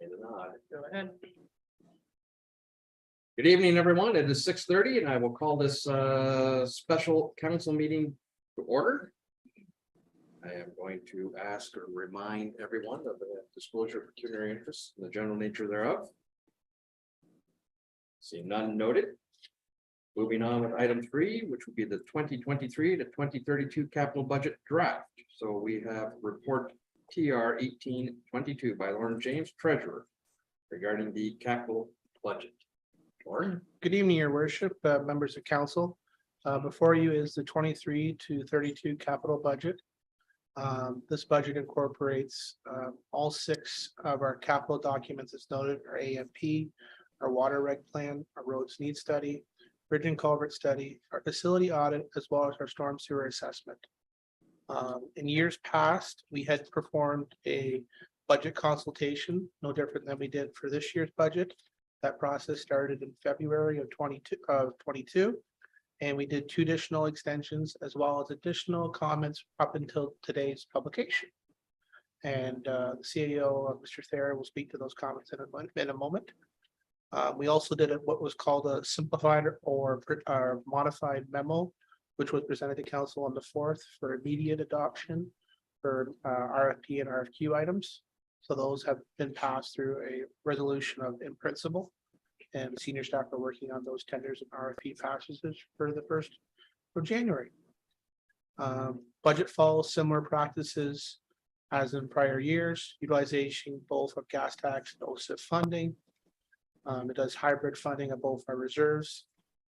Go ahead. Good evening, everyone. It is 6:30 and I will call this special council meeting to order. I am going to ask or remind everyone of the disclosure of pecuniary interests and the general nature thereof. Seeing none noted. Moving on with item 3, which would be the 2023 to 2032 capital budget draft. So we have report TR 1822 by Lauren James, Treasurer, regarding the capital budget. Lauren? Good evening, Your Worship, members of council. Before you is the 23 to 32 capital budget. This budget incorporates all 6 of our capital documents as noted, our AMP, our water reg plan, our roads need study, bridge and culvert study, our facility audit, as well as our storm sewer assessment. In years past, we had performed a budget consultation, no different than we did for this year's budget. That process started in February of 22, and we did 2 additional extensions as well as additional comments up until today's publication. And the CEO, Mr. Thayer, will speak to those comments in a moment. We also did what was called a simplified or modified memo, which was presented to council on the 4th for immediate adoption for RFP and RFQ items. So those have been passed through a resolution of in principle, and the senior staff are working on those tenders and RFP passages for the 1st of January. Budget follows similar practices as in prior years, utilization both of gas tax and OSIF funding. It does hybrid funding of both our reserves.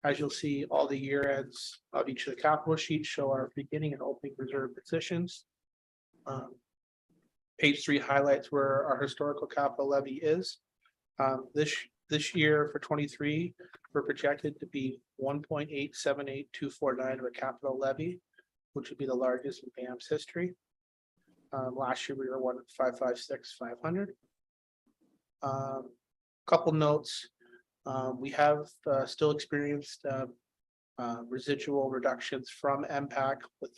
As you'll see, all the year ends of each of the capital sheets show our beginning and opening reserve positions. Page 3 highlights where our historical capital levy is. This year for 23, we're projected to be 1.878249 of a capital levy, which would be the largest in BAM's history. Last year we were 1.556500. Couple notes. We have still experienced residual reductions from MPAC with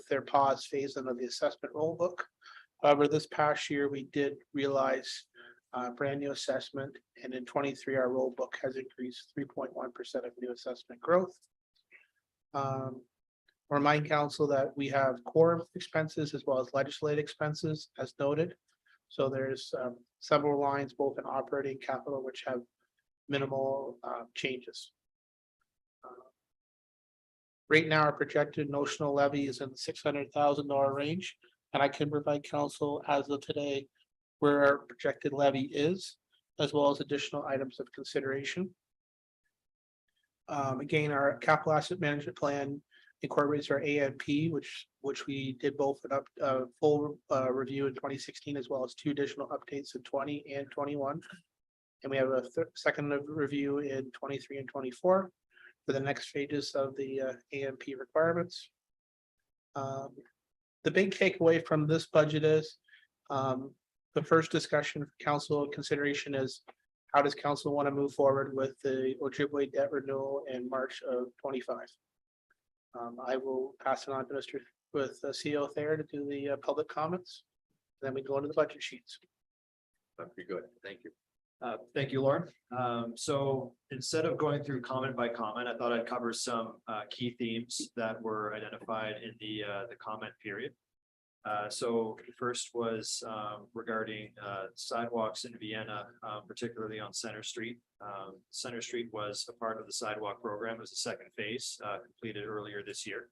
their pause phase in of the assessment roll book. However, this past year we did realize brand new assessment, and in 23 our roll book has increased 3.1% of new assessment growth. Remind council that we have core expenses as well as legislative expenses as noted. So there's several lines both in operating capital which have minimal changes. Right now, our projected notional levy is in the $600,000 range, and I can provide council as of today where our projected levy is, as well as additional items of consideration. Again, our capital asset management plan incorporates our AMP, which we did both an full review in 2016, as well as 2 additional updates in 20 and 21. And we have a second review in 23 and 24 for the next phases of the AMP requirements. The big takeaway from this budget is the first discussion for council consideration is how does council want to move forward with the Ojibwe debt renewal in March of 25. I will pass it on to Mr. with CEO Thayer to do the public comments. Then we go into the budget sheets. That'd be good. Thank you. Thank you, Lauren. So instead of going through comment by comment, I thought I'd cover some key themes that were identified in the comment period. So first was regarding sidewalks in Vienna, particularly on Center Street. Center Street was a part of the sidewalk program. It was the second phase completed earlier this year.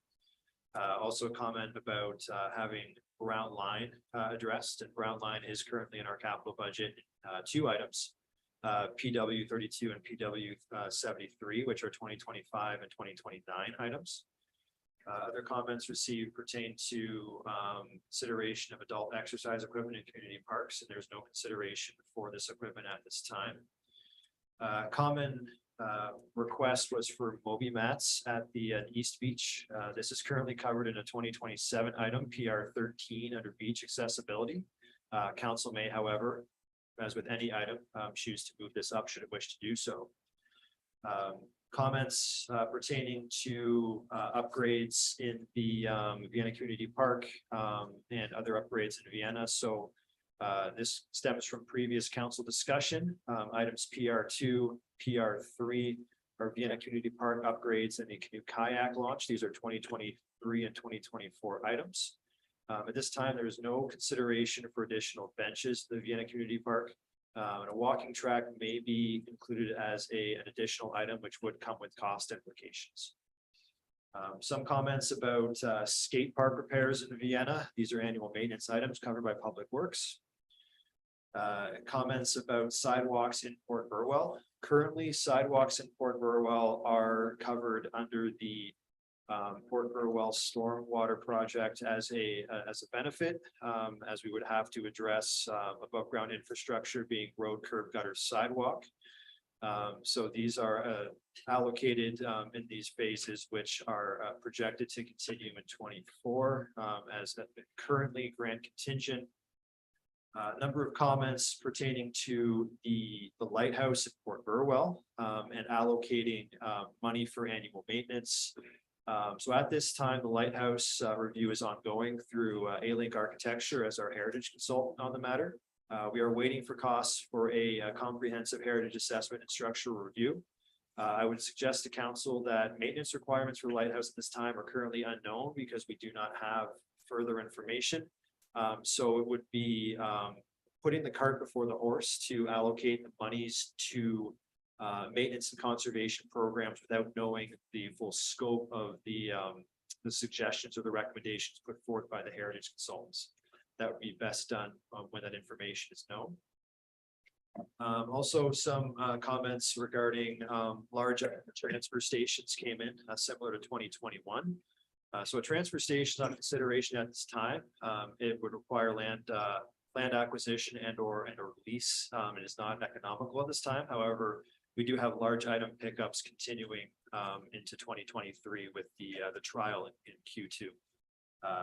Also a comment about having Brown Line addressed, and Brown Line is currently in our capital budget. 2 items, PW 32 and PW 73, which are 2025 and 2029 items. Other comments received pertain to consideration of adult exercise equipment in community parks, and there's no consideration for this equipment at this time. Common request was for Moby mats at the East Beach. This is currently covered in a 2027 item, PR 13 under beach accessibility. Council may, however, as with any item, choose to move this up should it wish to do so. Comments pertaining to upgrades in the Vienna Community Park and other upgrades in Vienna. So This stems from previous council discussion. Items PR2, PR3 are Vienna Community Park upgrades and the canoe kayak launch. These are 2023 and 2024 items. At this time, there is no consideration for additional benches to the Vienna Community Park. And a walking track may be included as an additional item, which would come with cost implications. Some comments about skate park repairs in Vienna. These are annual maintenance items covered by Public Works. Comments about sidewalks in Port Burwell. Currently, sidewalks in Port Burwell are covered under the Port Burwell Stormwater Project as a benefit, as we would have to address above ground infrastructure being road, curb, gutter, sidewalk. So these are allocated in these phases, which are projected to continue in 24 as currently grant contingent. Number of comments pertaining to the lighthouse at Port Burwell and allocating money for annual maintenance. So at this time, the lighthouse review is ongoing through A-Link Architecture as our heritage consultant on the matter. We are waiting for costs for a comprehensive heritage assessment and structural review. I would suggest to council that maintenance requirements for the lighthouse at this time are currently unknown because we do not have further information. So it would be putting the cart before the horse to allocate the monies to maintenance and conservation programs without knowing the full scope of the suggestions or the recommendations put forth by the heritage consultants. That would be best done when that information is known. Also, some comments regarding large transfer stations came in similar to 2021. So a transfer station on consideration at this time, it would require land acquisition and or lease. It is not economical at this time. However, we do have large item pickups continuing into 2023 with the trial in Q2.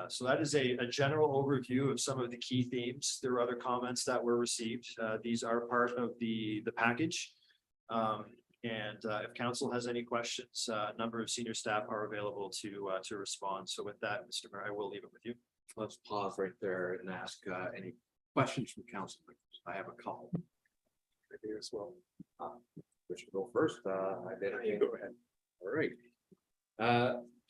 So that is a general overview of some of the key themes. There were other comments that were received. These are part of the package. And if council has any questions, a number of senior staff are available to respond. So with that, Mr. Mayor, I will leave it with you. Let's pause right there and ask any questions from council. I have a couple. Right here as well. Which will go first? I did. Go ahead. All right.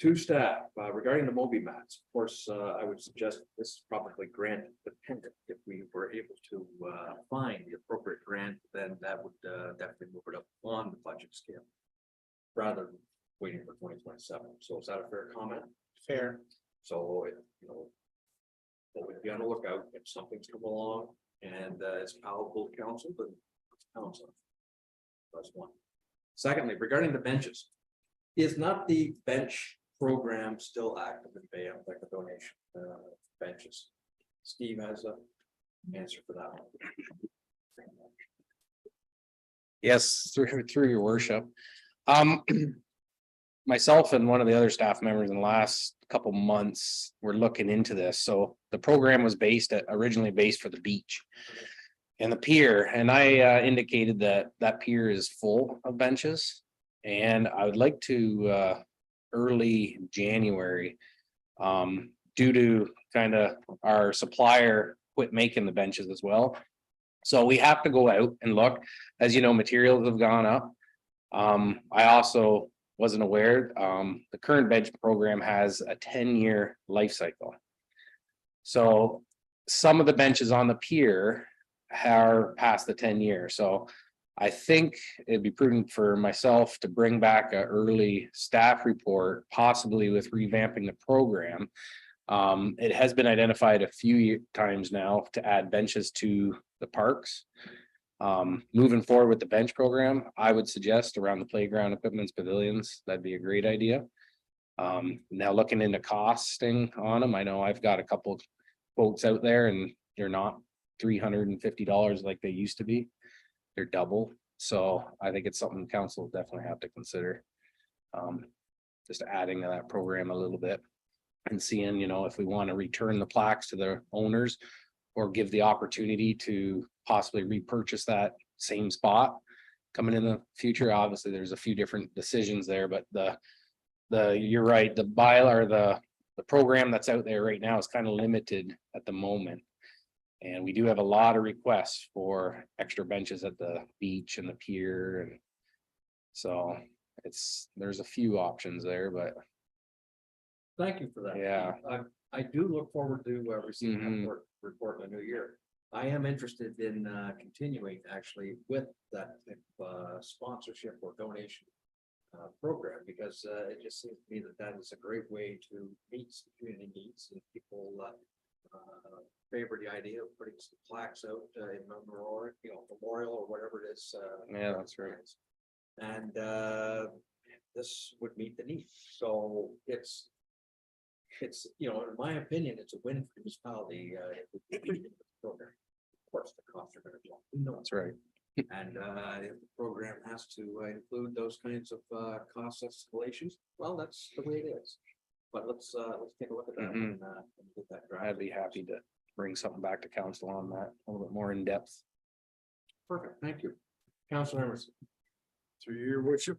To staff regarding the Moby mats. Of course, I would suggest this is probably grant dependent. If we were able to find the appropriate grant, then that would definitely move it up on the budget scale rather than waiting for 2027. So is that a fair comment? Fair. So, we'd be on the lookout if something's come along and it's palatable to council, then it's council. That's one. Secondly, regarding the benches, is not the bench program still active in Bay, like a donation benches? Steve has an answer for that one. Yes, through your worship. Myself and one of the other staff members in the last couple months were looking into this. So the program was originally based for the beach and the pier, and I indicated that pier is full of benches, and I would like to early January, due to kind of our supplier quit making the benches as well. So we have to go out and look. As you know, materials have gone up. I also wasn't aware, the current bench program has a 10-year life cycle. So some of the benches on the pier are past the 10 years. So I think it'd be prudent for myself to bring back an early staff report, possibly with revamping the program. It has been identified a few times now to add benches to the parks. Moving forward with the bench program, I would suggest around the playground equipments, pavilions, that'd be a great idea. Now looking into costing on them, I know I've got a couple quotes out there and they're not $350 like they used to be. They're double. So I think it's something council will definitely have to consider. Just adding to that program a little bit and seeing, if we want to return the plaques to the owners or give the opportunity to possibly repurchase that same spot coming in the future. Obviously, there's a few different decisions there, but you're right, the bylaw or the program that's out there right now is kind of limited at the moment. And we do have a lot of requests for extra benches at the beach and the pier and. So there's a few options there, but Thank you for that. Yeah. I do look forward to receiving Mhm. that report in the new year. I am interested in continuing actually with that type of sponsorship or donation program, because it just seems to me that that is a great way to meet some community needs, and people favor the idea of putting some plaques out in memorial or whatever it is. Yeah, that's right. And this would meet the need. So it's, in my opinion, it's a win for the municipality. Program. Of course, the costs are gonna go. We know That's right. and if the program has to include those kinds of cost escalations, well, that's the way it is. But let's take a look at that and get that. I'd be happy to bring something back to council on that, a little bit more in depth. Perfect, thank you. Councilor Emerson. Through your worship,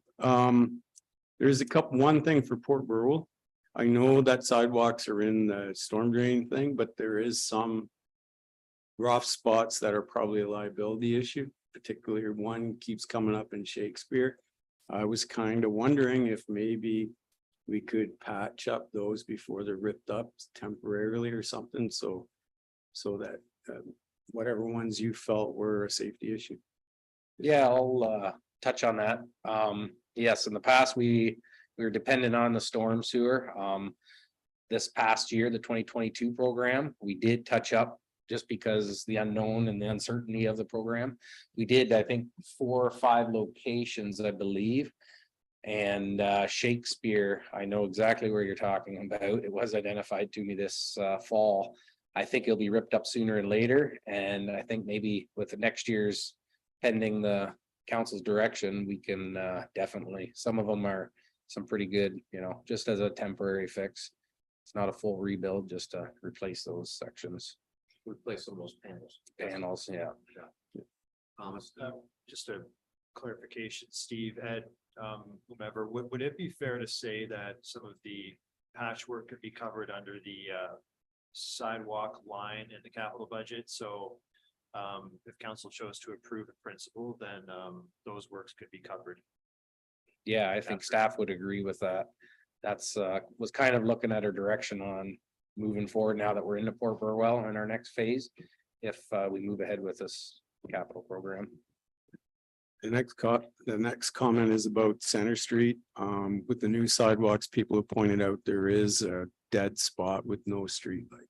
there's one thing for Port Burwell. I know that sidewalks are in the storm drain thing, but there is some rough spots that are probably a liability issue, particularly one keeps coming up in Shakespeare. I was kind of wondering if maybe we could patch up those before they're ripped up temporarily or something, so that whatever ones you felt were a safety issue. Yeah, I'll touch on that. Yes, in the past, we were dependent on the storm sewer. This past year, the 2022 program, we did touch up just because the unknown and the uncertainty of the program. We did, I think, 4 or 5 locations, I believe. And Shakespeare, I know exactly where you're talking about. It was identified to me this fall. I think it'll be ripped up sooner and later. And I think maybe with the next year's pending the council's direction, we can definitely, some of them are some pretty good, just as a temporary fix. It's not a full rebuild, just to replace those sections. Replace some of those panels. Yeah. Thomas. Just a clarification, Steve, Ed, whomever, would it be fair to say that some of the patchwork could be covered under the sidewalk line in the capital budget? So if council chose to approve in principle, then those works could be covered. Yeah, I think staff would agree with that. That's was kind of looking at our direction on moving forward now that we're into Port Burwell in our next phase. If we move ahead with this capital program. The next comment is about Center Street. With the new sidewalks, people have pointed out there is a dead spot with no street light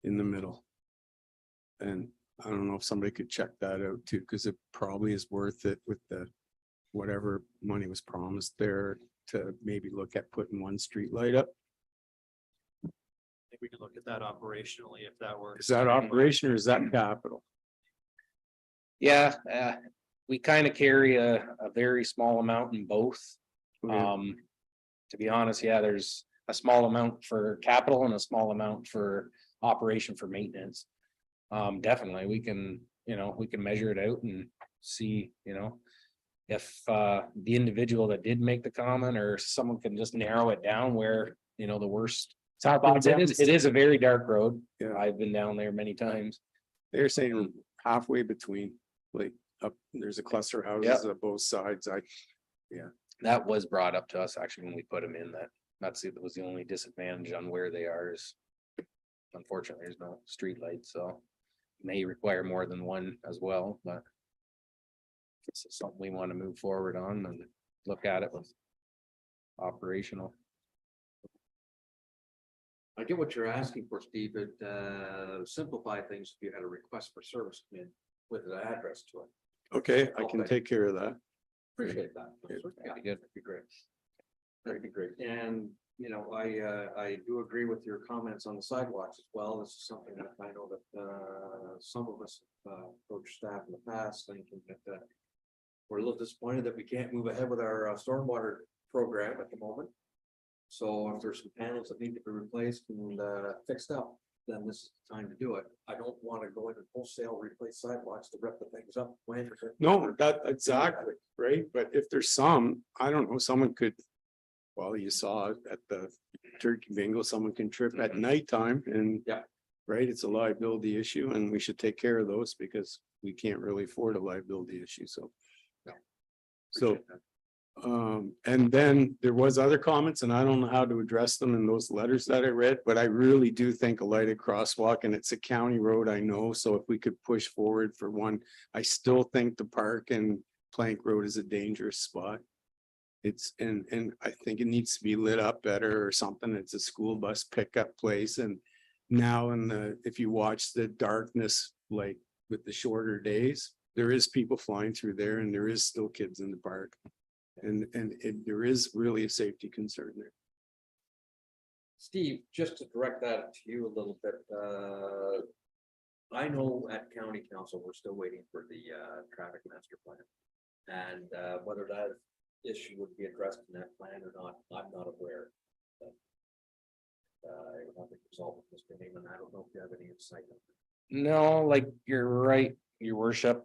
in the middle. And I don't know if somebody could check that out too, because it probably is worth it with the whatever money was promised there to maybe look at putting one street light up. I think we can look at that operationally if that works. Is that operation or is that capital? Yeah, we kind of carry a very small amount in both. To be honest, yeah, there's a small amount for capital and a small amount for operation for maintenance. Definitely, we can measure it out and see, if the individual that did make the comment or someone can just narrow it down where, the worst. It is a very dark road. Yeah. I've been down there many times. They're saying halfway between, like, up, there's a cluster of houses on both sides. That was brought up to us actually when we put them in that was the only disadvantage on where they are is. Unfortunately, there's no street light, so may require more than one as well, but. This is something we want to move forward on and look at it with operational. I get what you're asking for, Steve, but simplify things if you had a request for service come in with an address to it. Okay, I can take care of that. Appreciate that. That'd be good. That'd be great. That'd be great. And, I do agree with your comments on the sidewalks as well. This is something that I know that some of us approached staff in the past thinking that we're a little disappointed that we can't move ahead with our stormwater program at the moment. So if there's some panels that need to be replaced and fixed up, then this is the time to do it. I don't want to go in and wholesale replace sidewalks to rip the things up. No, that exactly, right? But if there's some, I don't know, someone could. Well, you saw it at the turkey bingo, someone can trip at nighttime and. Yeah. right? It's a liability issue and we should take care of those because we can't really afford a liability issue, so. So, Appreciate that. and then there was other comments and I don't know how to address them in those letters that I read, but I really do think a lighted crosswalk and it's a county road, I know, so if we could push forward for one, I still think the park and Plank Road is a dangerous spot. It's, and I think it needs to be lit up better or something. It's a school bus pickup place and now if you watch the darkness, like with the shorter days, there is people flying through there and there is still kids in the park. And there is really a safety concern there. Steve, just to direct that to you a little bit, I know at county council, we're still waiting for the traffic master plan. And whether that issue would be addressed in that plan or not, I'm not aware. But I don't think resolved with Mr. Neiman. I don't know if you have any insight on that. No, like you're right, your worship.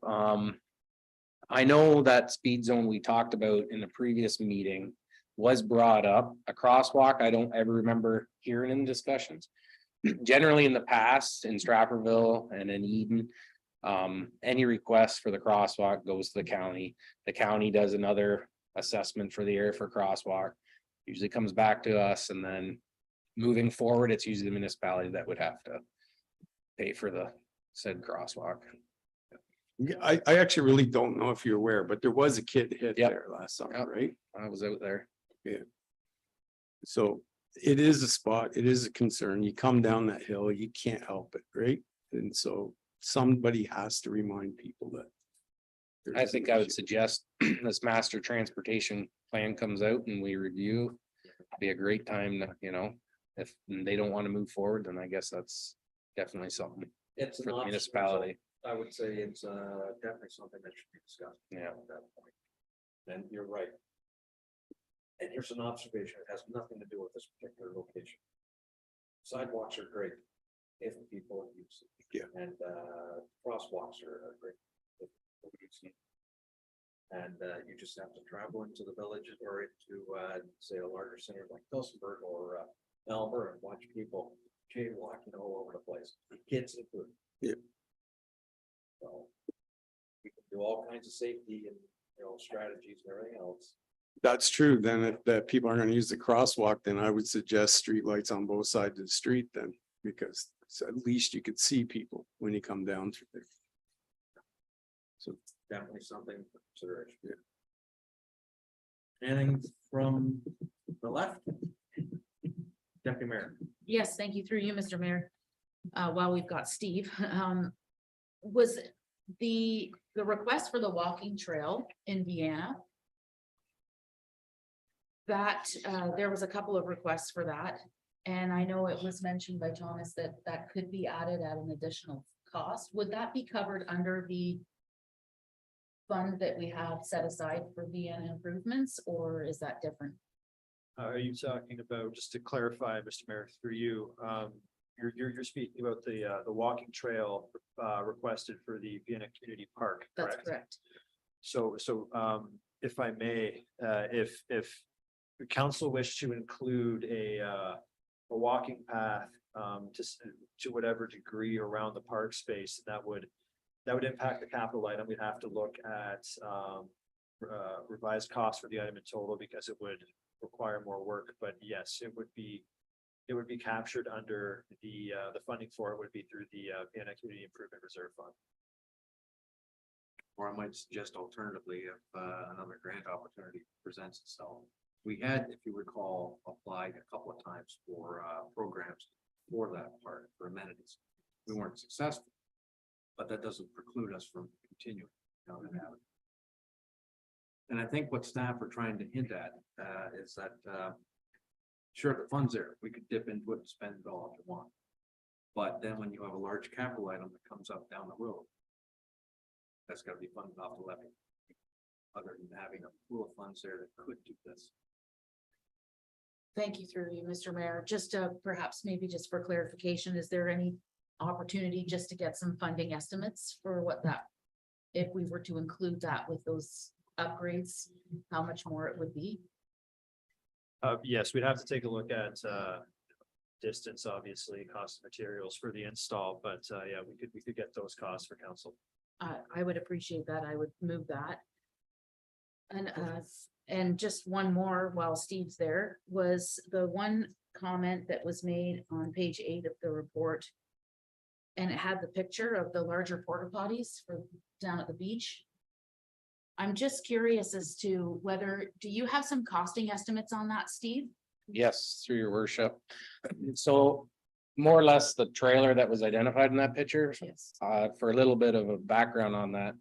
I know that speed zone we talked about in the previous meeting was brought up. A crosswalk, I don't ever remember hearing in discussions. Generally in the past, in Stratfordville and in Eden, any request for the crosswalk goes to the county. The county does another assessment for the area for crosswalk. Usually comes back to us, and then moving forward, it's usually the municipality that would have to pay for the said crosswalk. Yeah, I actually really don't know if you're aware, but there was a kid hit Yep. there last summer, Yep. right? I was out there. So it is a spot, it is a concern. You come down that hill, you can't help it, right? And so somebody has to remind people that. there I is an think I would issue. suggest this master transportation plan comes out and we review. Be a great time to, if they don't want to move forward, then I guess that's definitely something It's an for the option, municipality. so I would say it's definitely something that should be discussed. Yeah. At that point. And you're right. And here's an observation, it has nothing to do with this particular location. Sidewalks are great if people use it. Yeah. And crosswalks are great. if people use it. And you just have to travel into the villages or into say a larger center like Tillsonburg or Elmer and watch people jaywalking all over the place, kids included. Yeah. So we can do all kinds of safety and, strategies and everything else. That's true. Then if that people are gonna use the crosswalk, then I would suggest streetlights on both sides of the street then, because at least you could see people when you come down through there. So Definitely something for consideration. Anything from the left? Deputy Mayor. Yes, thank you through you, Mr. Mayor. While we've got Steve, was the request for the walking trail in Vienna? That there was a couple of requests for that, and I know it was mentioned by Thomas that that could be added at an additional cost. Would that be covered under the fund that we have set aside for Vienna improvements, or is that different? Are you talking about, just to clarify, Mr. Mayor, through you, you're speaking about the walking trail requested for the Vienna Community Park, That's correct? correct. So, if I may, if the council wish to include a walking path to whatever degree around the park space, that would impact the capital item. We'd have to look at revised costs for the item in total because it would require more work. But yes, it would be captured under the funding for it would be through the Vienna Community Improvement Reserve Fund. Or I might suggest alternatively, if another grant opportunity presents itself. We had, if you recall, applied a couple of times for programs for that part, for amenities. We weren't successful, but that doesn't preclude us from continuing down that avenue. And I think what staff are trying to hint at is that sure, the funds there, we could dip into it and spend it all if you want. But then when you have a large capital item that comes up down the road, that's gotta be funded off the levy. Other than having a pool of funds there that could do this. Thank you through you, Mr. Mayor. Just perhaps maybe just for clarification, is there any opportunity just to get some funding estimates for what that, if we were to include that with those upgrades, how much more it would be? Yes, we'd have to take a look at distance, obviously, cost of materials for the install, but yeah, we could get those costs for council. I would appreciate that. I would move that. And just one more while Steve's there, was the one comment that was made on page 8 of the report. And it had the picture of the larger porta potties for down at the beach. I'm just curious as to whether, do you have some costing estimates on that, Steve? Yes, through your worship. So more or less the trailer that was identified in that picture, Yes. for a little bit of a background on that.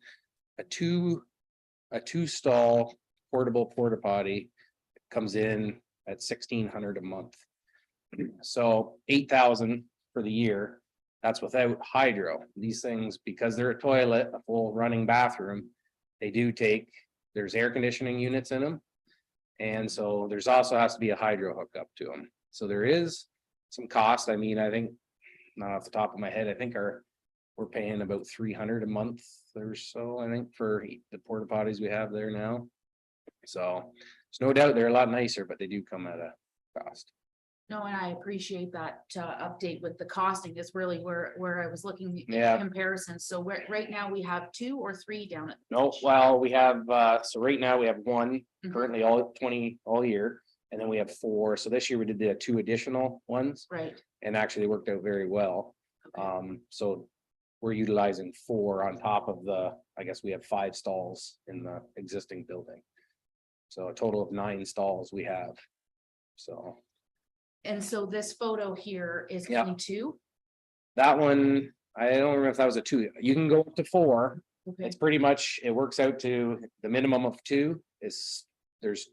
A two stall portable porta potty comes in at 1,600 a month. So 8,000 for the year. That's without hydro. These things, because they're a toilet, a full running bathroom, they do take, there's air conditioning units in them. And so there's also has to be a hydro hookup to them. So there is some cost. I mean, I think, not off the top of my head, I think we're paying about 300 a month or so, I think, for the porta potties we have there now. So there's no doubt they're a lot nicer, but they do come at a cost. No, and I appreciate that update with the costing is really where I was looking. Yeah. Comparison. So right now we have 2 or 3 down at. the No, beach. well, we have, so right now we have one Mhm. currently all year. And then we have 4. So this year we did the 2 additional ones Right. and actually worked out very well. Okay. So we're utilizing 4 on top of I guess we have 5 stalls in the existing building. So a total of 9 stalls we have. So And so this photo here is Yeah. only 2. that one, I don't remember if that was a 2. You can go up to 4. Okay. It's pretty much, it works out to the minimum of 2 is,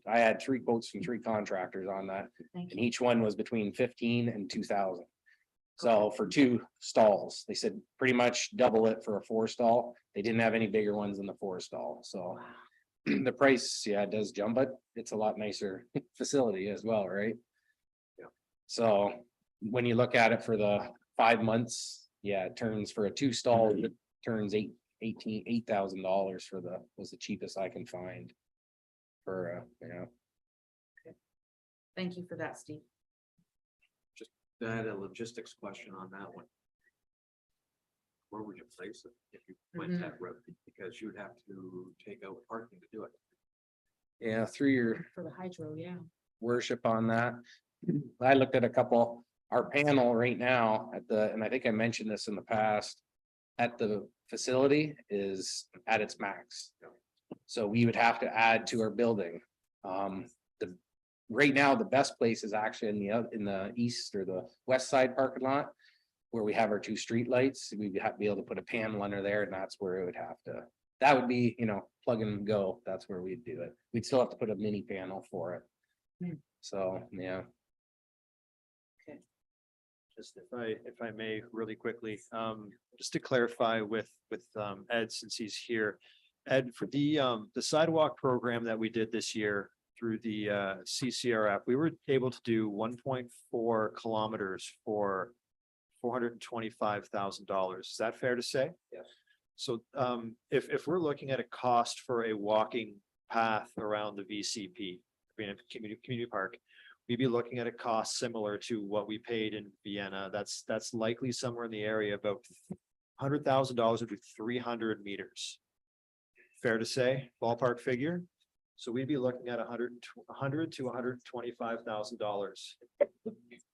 I had 3 quotes from 3 contractors on that. Thank And you. each one was between 15 and 2,000. So for 2 stalls, they said pretty much double it for a 4 stall. They didn't have any bigger ones than the 4 stall, so. The price, yeah, it does jump, but it's a lot nicer facility as well, right? Yeah. So when you look at it for the 5 months, yeah, it turns for a 2 stall, it turns $8,000 was the cheapest I can find. For Thank you for that, Steve. I had a logistics question on that one. Where would you place it if you went Mhm. that route? Because you'd have to take out parking to do it. Yeah, through your For the hydro, yeah. worship on that. I looked at a couple, our panel right now and I think I mentioned this in the past. At the facility is at its max. So we would have to add to our building. Right now, the best place is actually in the east or the west side parking lot. Where we have our 2 street lights, we'd have to be able to put a panel under there and that's where it would have to. That would be, plug and go, that's where we'd do it. We'd still have to put a mini panel for it. Hmm. So, yeah. Just if I may, really quickly, just to clarify with Ed, since he's here. Ed, for the sidewalk program that we did this year through the CCRF, we were able to do 1.4 kilometers for $425,000. Is that fair to say? Yes. So if we're looking at a cost for a walking path around the VCP, community park, we'd be looking at a cost similar to what we paid in Vienna. That's likely somewhere in the area about $100,000 would be 300 meters. Fair to say, ballpark figure. So we'd be looking at $100 to $125,000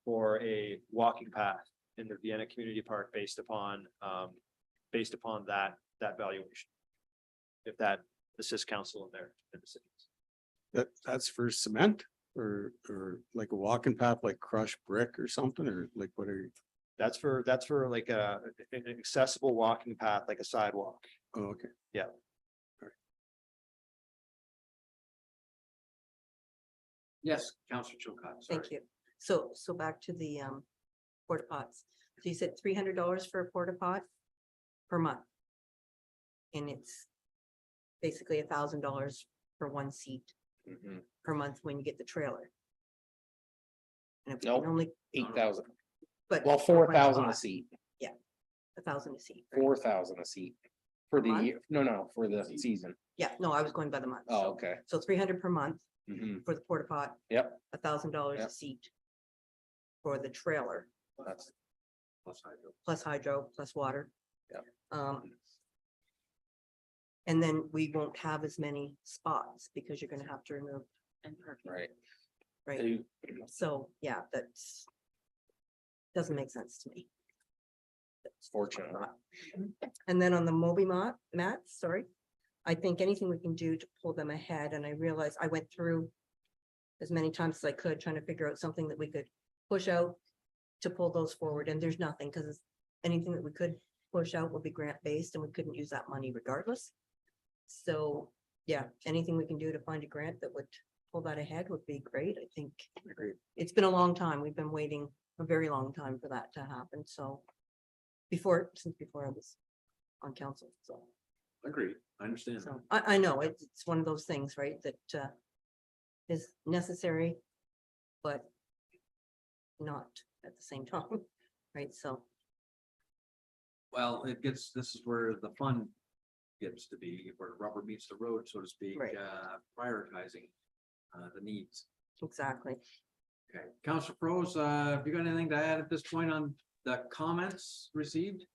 for a walking path in the Vienna Community Park based upon that valuation. If that assists council in their decisions. That's for cement or like a walking path, like crushed brick or something, or like what are you? That's for like an accessible walking path, like a sidewalk. Oh, okay. Yeah. Yes, Councillor Chilcott. Thank you. So back to the porta pots. So you said $300 for a porta pot per month. And it's basically $1,000 for 1 seat Mhm. per month when you get the trailer. And if we Nope. can only, 8,000, but. well, for one 4,000 a spot, seat, 1,000 a seat. right? 4,000 a seat. For Per the month? year, no, for the season. Yeah, no, I was going by the month. Oh, okay. So 300 per month Mhm. for the porta pot, Yep, $1,000 Yep. a seat. for the trailer, That's, plus hydro, plus water. Yeah. And then we won't have as many spots because you're gonna have to remove, And parking. right. right? So, yeah, that's doesn't make sense to me. It's fortunate. And then on the Moby mats, sorry, I think anything we can do to pull them ahead, and I realized I went through as many times as I could, trying to figure out something that we could push out to pull those forward, and there's nothing, because anything that we could push out will be grant-based, and we couldn't use that money regardless. So, yeah, anything we can do to find a grant that would pull that ahead would be great, I think. Agreed. It's been a long time, we've been waiting a very long time for that to happen, so. Since before I was on council, so. Agreed, I understand. So I know it's one of those things, right, that is necessary, but not at the same time, right? So, Well, this is where the fun gets to be, where rubber meets the road, so to speak, Right. prioritizing the needs. exactly. Okay, Councilor Pros, have you got anything to add at this point on the comments received?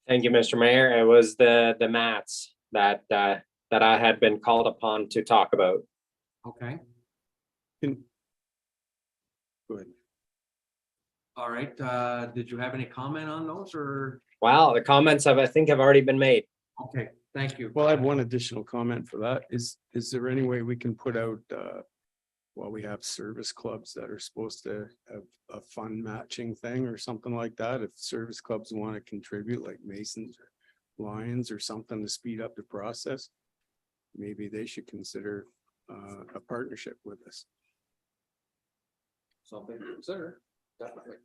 Thank you, Mr. Mayor. It was the mats that I had been called upon to talk about. Okay, Go ahead. all right, did you have any comment on those or? Wow, the comments I think have already been made. Okay, thank you. Well, I have one additional comment for that. Is there any way we can put out, while we have service clubs that are supposed to have a fund matching thing or something like that? If service clubs want to contribute, like Masons or Lions or something to speed up the process, maybe they should consider a partnership with us. Something to consider, definitely.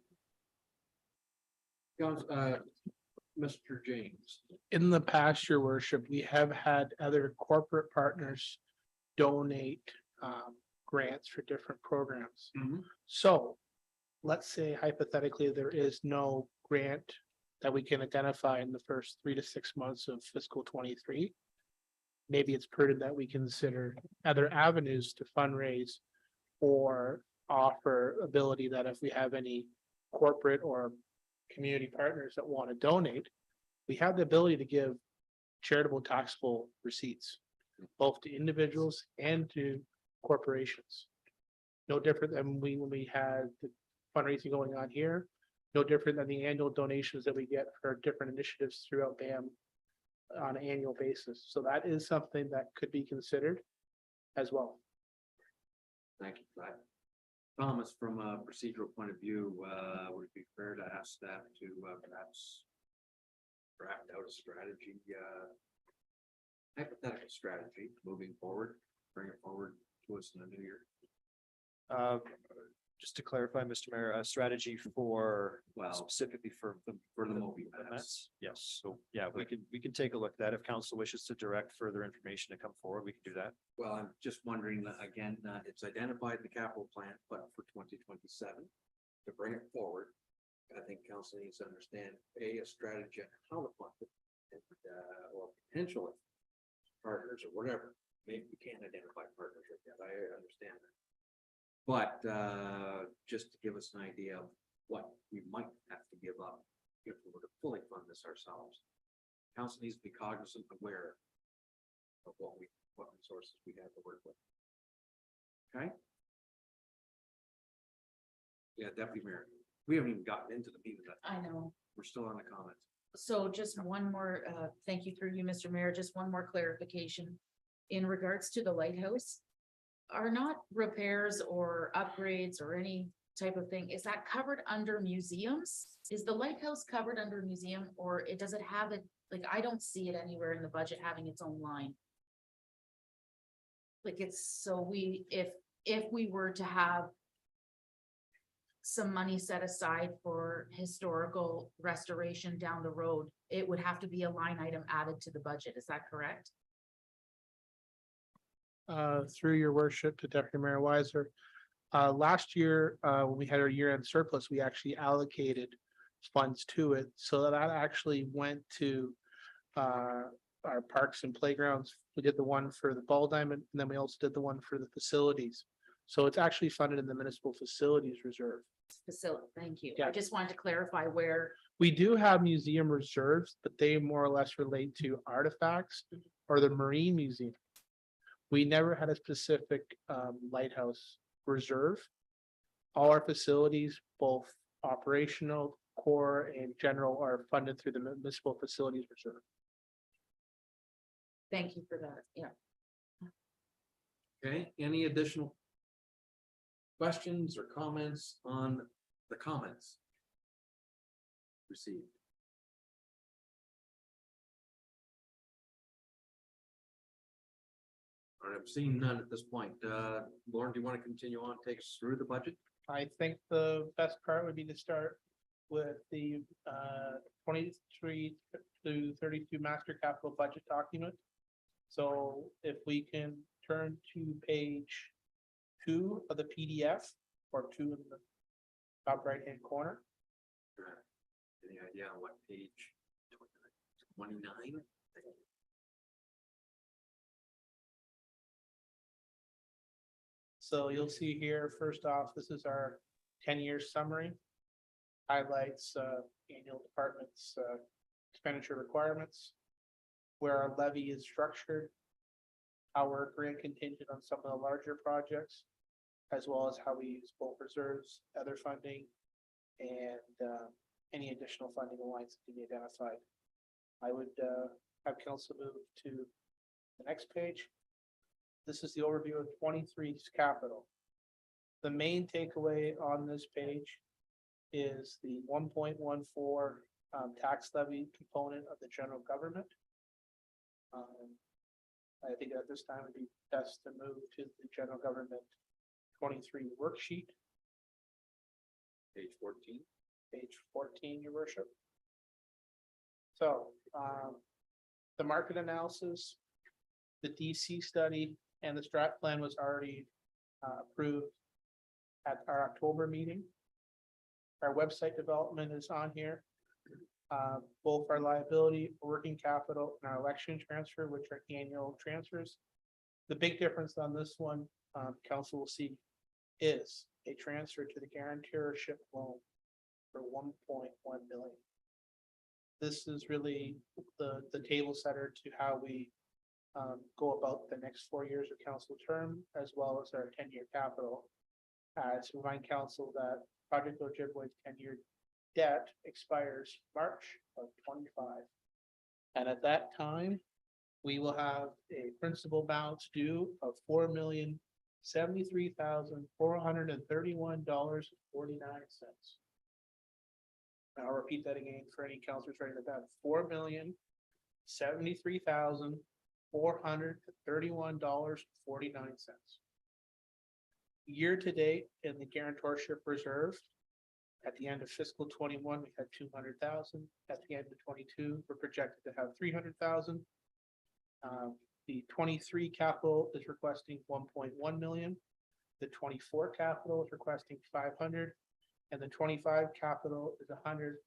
Mr. James. In the past, your worship, we have had other corporate partners donate grants for different programs. Mhm. So let's say hypothetically, there is no grant that we can identify in the first 3 to 6 months of fiscal 23. Maybe it's prudent that we consider other avenues to fundraise or offer ability that if we have any corporate or community partners that want to donate, we have the ability to give charitable taxable receipts, both to individuals and to corporations. No different than when we had the fundraising going on here, no different than the annual donations that we get for different initiatives throughout BAM on an annual basis. So that is something that could be considered as well. Thank you for that. Thomas, from a procedural point of view, would it be fair to ask staff to perhaps draft out a strategy, hypothetical strategy moving forward, bring it forward to us in the new year? Just to clarify, Mr. Mayor, a strategy for, Well, specifically for the. for the Moby mats. mats? Yes, so, yeah, we can take a look at that. If council wishes to direct further information to come forward, we can do that. Well, I'm just wondering, again, it's identified in the capital plan, but for 2027, to bring it forward, I think council needs to understand, a strategy on how to fund it, and, or potentially partners or whatever. Maybe we can't identify partnership yet, I understand that. But just to give us an idea of what we might have to give up if we were to fully fund this ourselves. Council needs to be cognizant, aware of what resources we have to work with. Okay? Yeah, Deputy Mayor, we haven't even gotten into the meat of that. I know. We're still on the comments. So just one more, thank you through you, Mr. Mayor, just one more clarification. In regards to the lighthouse, are not repairs or upgrades or any type of thing, is that covered under museums? Is the lighthouse covered under museum, or does it have it, like, I don't see it anywhere in the budget having its own line. Like if we were to have some money set aside for historical restoration down the road, it would have to be a line item added to the budget, is that correct? Through your worship to Deputy Mayor Weiser. Last year, when we had our year-end surplus, we actually allocated funds to it. So that actually went to our parks and playgrounds. We did the one for the ball diamond, and then we also did the one for the facilities. So it's actually funded in the municipal facilities reserve. facility, thank you. Yeah. I just wanted to clarify where, We do have museum reserves, but they more or less relate to artifacts or the Marine Museum. We never had a specific lighthouse reserve. All our facilities, both operational, core and general, are funded through the municipal facilities reserve. thank you for that, yeah. Okay, any additional questions or comments on the comments received? All right, I'm seeing none at this point. Lauren, do you want to continue on, take us through the budget? I think the best part would be to start with the 23 to 32 master capital budget document. So if we can turn to page 2 of the PDF or 2 in the top right hand corner. Any idea on what page? 29? So you'll see here, first off, this is our 10-year summary. Highlights annual departments expenditure requirements, where our levy is structured, how we're grant contingent on some of the larger projects, as well as how we use both reserves, other funding, and any additional funding lines to be identified. I would have council move to the next page. This is the overview of 23's capital. The main takeaway on this page is the 1.14 tax levy component of the general government. I think at this time it'd be best to move to the general government 23 worksheet, Page 14. page 14, your worship. So the market analysis, the DC study, and the strat plan was already approved at our October meeting. Our website development is on here. Both our liability, working capital, and our election transfer, which are annual transfers. The big difference on this one, council will see, is a transfer to the guarantorship loan for 1.1 million. This is really the table setter to how we go about the next 4 years of council term, as well as our 10-year capital. To remind council that Project Ojibwa's 10-year debt expires March of 25. And at that time, we will have a principal balance due of $4,073,431.49. I'll repeat that again for any councilors writing it down. $4,073,431.49. Year to date in the guarantorship reserve, at the end of fiscal 21, we had 200,000. At the end of 22, we're projected to have 300,000. The 23 capital is requesting 1.1 million. The 24 capital is requesting 500, and the 25 capital is 100,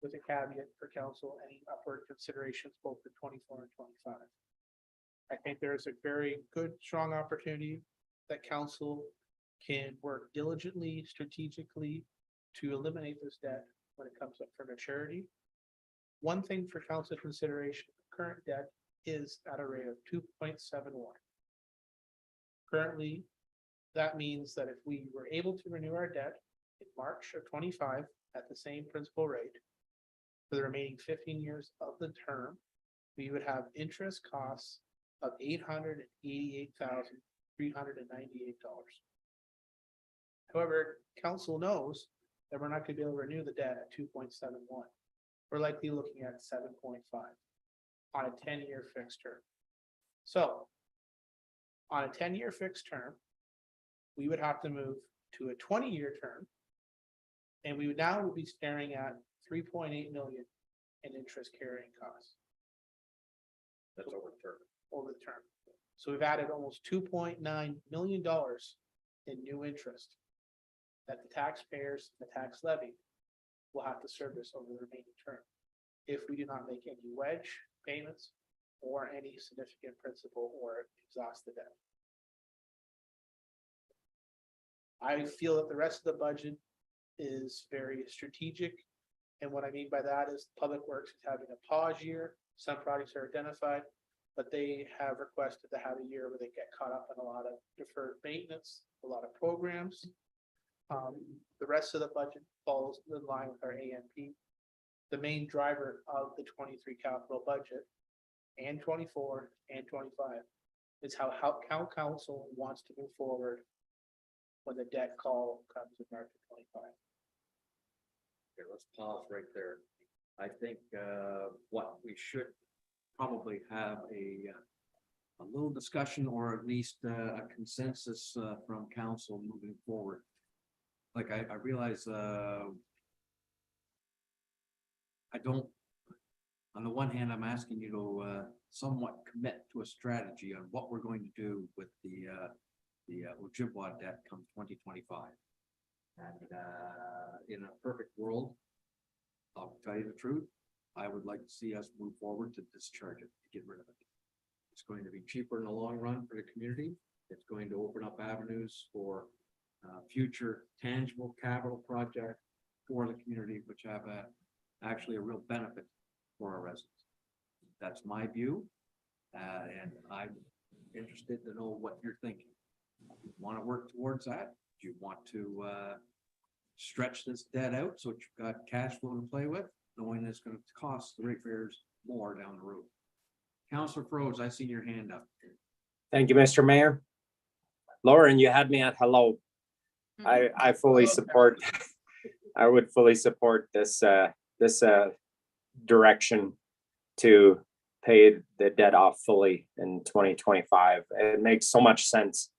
with a caveat for council, any upward considerations both for 24 and 25. I think there's a very good, strong opportunity that council can work diligently, strategically to eliminate this debt when it comes up for maturity. One thing for council consideration, current debt is at a rate of 2.71. Currently, that means that if we were able to renew our debt in March of 25 at the same principal rate for the remaining 15 years of the term, we would have interest costs of $888,398. However, council knows that we're not going to be able to renew the debt at 2.71. We're likely looking at 7.5 on a 10-year fixed term. So on a 10-year fixed term, we would have to move to a 20-year term, and we would now be staring at 3.8 million in interest carrying costs. That's over the term. Over the term. So we've added almost $2.9 million in new interest that the taxpayers, the tax levy, will have to service over the remaining term if we do not make any wedge payments or any significant principal or exhaust the debt. I feel that the rest of the budget is very strategic. And what I mean by that is Public Works is having a pause year. Some projects are identified, but they have requested to have a year where they get caught up in a lot of deferred maintenance, a lot of programs. The rest of the budget falls in line with our AMP. The main driver of the 23 capital budget and 24 and 25 is how council wants to move forward when the debt call comes in March of 25. Okay, let's pause right there. I think what we should probably have a little discussion or at least a consensus from council moving forward. Like I realize I don't, on the one hand, I'm asking you to somewhat commit to a strategy on what we're going to do with the Ojibwa debt come 2025. And in a perfect world, I'll tell you the truth, I would like to see us move forward to discharge it, to get rid of it. It's going to be cheaper in the long run for the community. It's going to open up avenues for future tangible capital project for the community, which have actually a real benefit for our residents. That's my view, and I'm interested to know what you're thinking. You want to work towards that? Do you want to stretch this debt out so that you've got cash flow to play with, knowing it's going to cost the ratepayers more down the road? Councillor Froze, I see your hand up. Thank you, Mr. Mayor. Lauren, you had me at hello. I fully support, I would fully support this direction to pay the debt off fully in 2025. It makes so much sense.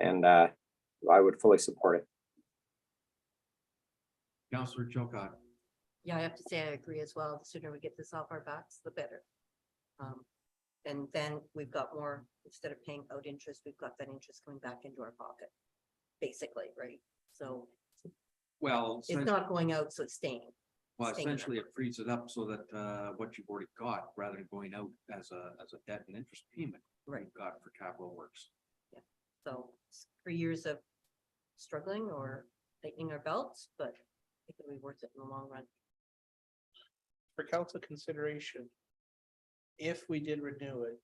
And I would fully support it. Councillor Chilcott. Yeah, I have to say I agree as well. The sooner we get this off our backs, the better. And then we've got more, instead of paying out interest, we've got that interest coming back into our pocket, basically, right? So Well, it's not going out, so it's staying. well, staying in our essentially it frees it up so that what you've already got, rather than going out as a debt and interest payment. Right. You've got for capital works. So it's 3 years of struggling or tightening our belts, but I think it'll be worth it in the long run. For council consideration, if we did renew it,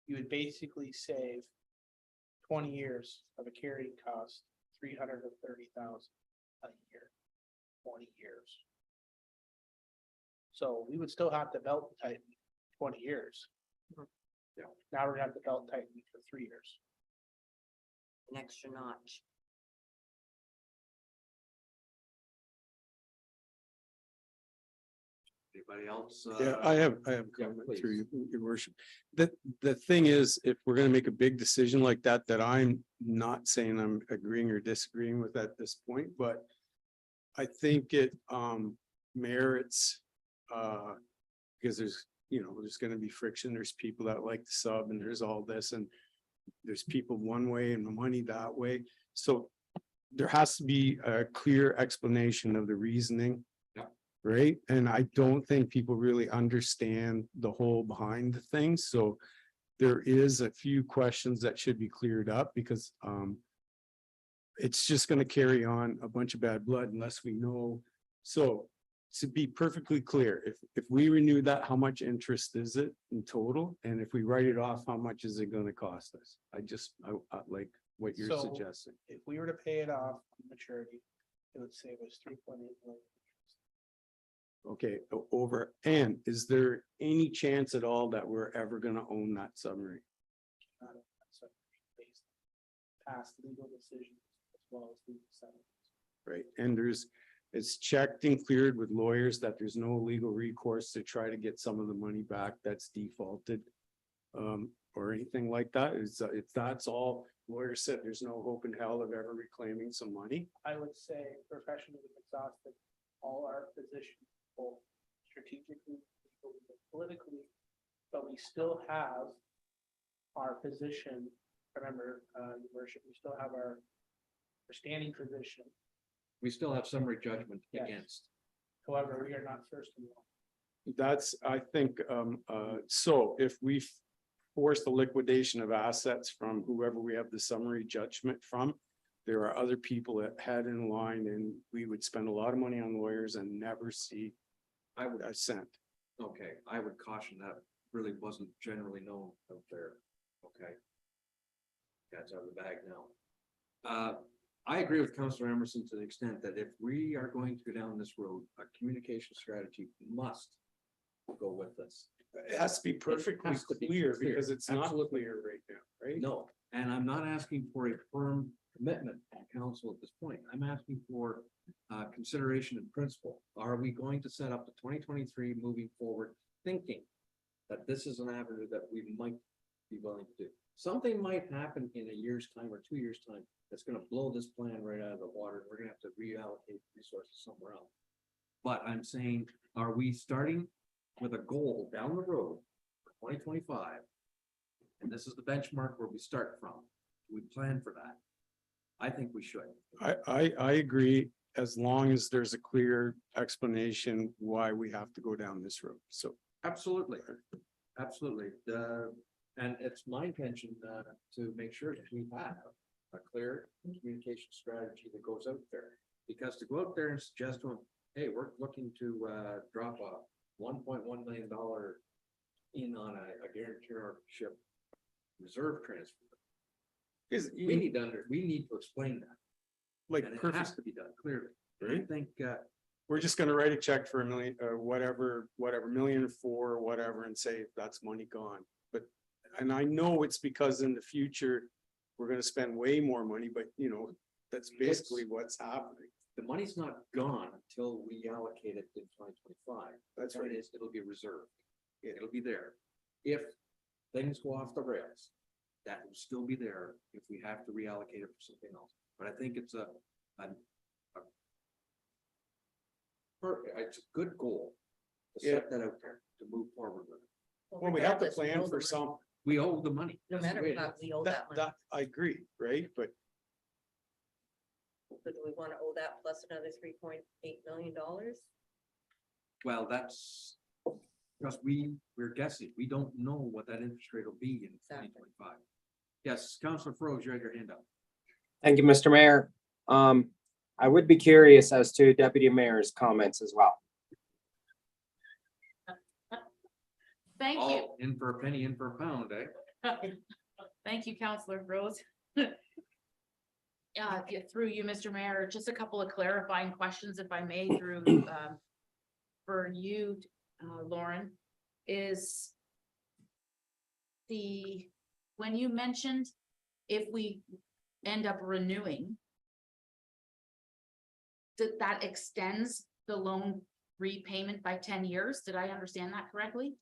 you would basically save 20 years of a carrying cost, 330,000 a year, 20 years. So we would still have to belt tighten 20 years. Mhm. Yeah, now we're gonna have to belt tighten for 3 years. An extra notch. Anybody else? Yeah, I have Yeah, comment please. through you, your worship. The thing is, if we're gonna make a big decision like that, that I'm not saying I'm agreeing or disagreeing with at this point, but I think it merits because there's, there's gonna be friction. There's people that like the sub and there's all this and there's people one way and the money that way. So there has to be a clear explanation of the reasoning. Right? And I don't think people really understand the whole behind the things. So there is a few questions that should be cleared up because it's just going to carry on a bunch of bad blood unless we know. So to be perfectly clear, if we renew that, how much interest is it in total? And if we write it off, how much is it going to cost us? I like what you're So- suggesting. If we were to pay it off on maturity, it would save us 3.8 million. Okay, over, and is there any chance at all that we're ever gonna own that submarine? Based on past legal decisions as well as legal settlements. Right, and it's checked and cleared with lawyers that there's no legal recourse to try to get some of the money back that's defaulted. Or anything like that, if that's all lawyers said, there's no hope in hell of ever reclaiming some money. I would say professionally we've exhausted all our positions, both strategically, legally, and politically, but we still have our position. Remember, Your Worship, we still have our standing position. We still have summary judgment Yes. against. However, we are not first in law. That's, I think, so if we force the liquidation of assets from whoever we have the summary judgment from, there are other people that had in line and we would spend a lot of money on lawyers and never see I would, a cent. okay, I would caution that really wasn't generally known out there, okay? Cat's out of the bag now. I agree with Councillor Emerson to the extent that if we are going to go down this road, a communication strategy must go with this. It has to be perfectly has to be clear clear. because it's not Absolutely. clear right now, right? No, and I'm not asking for a firm commitment from council at this point. I'm asking for consideration in principle. Are we going to set up the 2023 moving forward, thinking that this is an avenue that we might be willing to do? Something might happen in a year's time or 2 years' time that's gonna blow this plan right out of the water. We're gonna have to reallocate resources somewhere else. But I'm saying, are we starting with a goal down the road for 2025? And this is the benchmark where we start from. We plan for that. I think we should. I agree, as long as there's a clear explanation why we have to go down this road. So Absolutely. Absolutely. And it's my intention to make sure that we have a clear communication strategy that goes out there. Because to go out there and suggest to them, hey, we're looking to drop a $1.1 million in on a guaranteeship reserve transfer. is We need to explain that. like And it perfect, has to be done clearly. And I right? think, We're just gonna write a check for $1 million, whatever, million for whatever and say that's money gone. But, and I know it's because in the future, we're gonna spend way more money, but you know, that's basically what's happening. the money's not gone until we allocate it in 2025. That's What right. it is, it'll be reserved. It'll be there. If things go off the rails, that will still be there if we have to reallocate it for something else. But I think it's it's a good goal to set that out there, to move forward with it. Well, we have to regardless, we plan owe for the some, We owe the money. No That's the matter way it what, is. we owe that money. I agree, right? But So do we want to owe that plus another $3.8 million? Well, that's, because we're guessing. We don't know what that interest rate will be in Exactly. 2025. Yes, Councilor Froze, you had your hand up. Thank you, Mr. Mayor. I would be curious as to Deputy Mayor's comments as well. Thank you. Oh, in for a penny, in for a pound, eh? Thank you, Counselor Rose. Get through you, Mr. Mayor, just a couple of clarifying questions, if I may, through, for you, Lauren, is when you mentioned if we end up renewing, that extends the loan repayment by 10 years? Did I understand that correctly?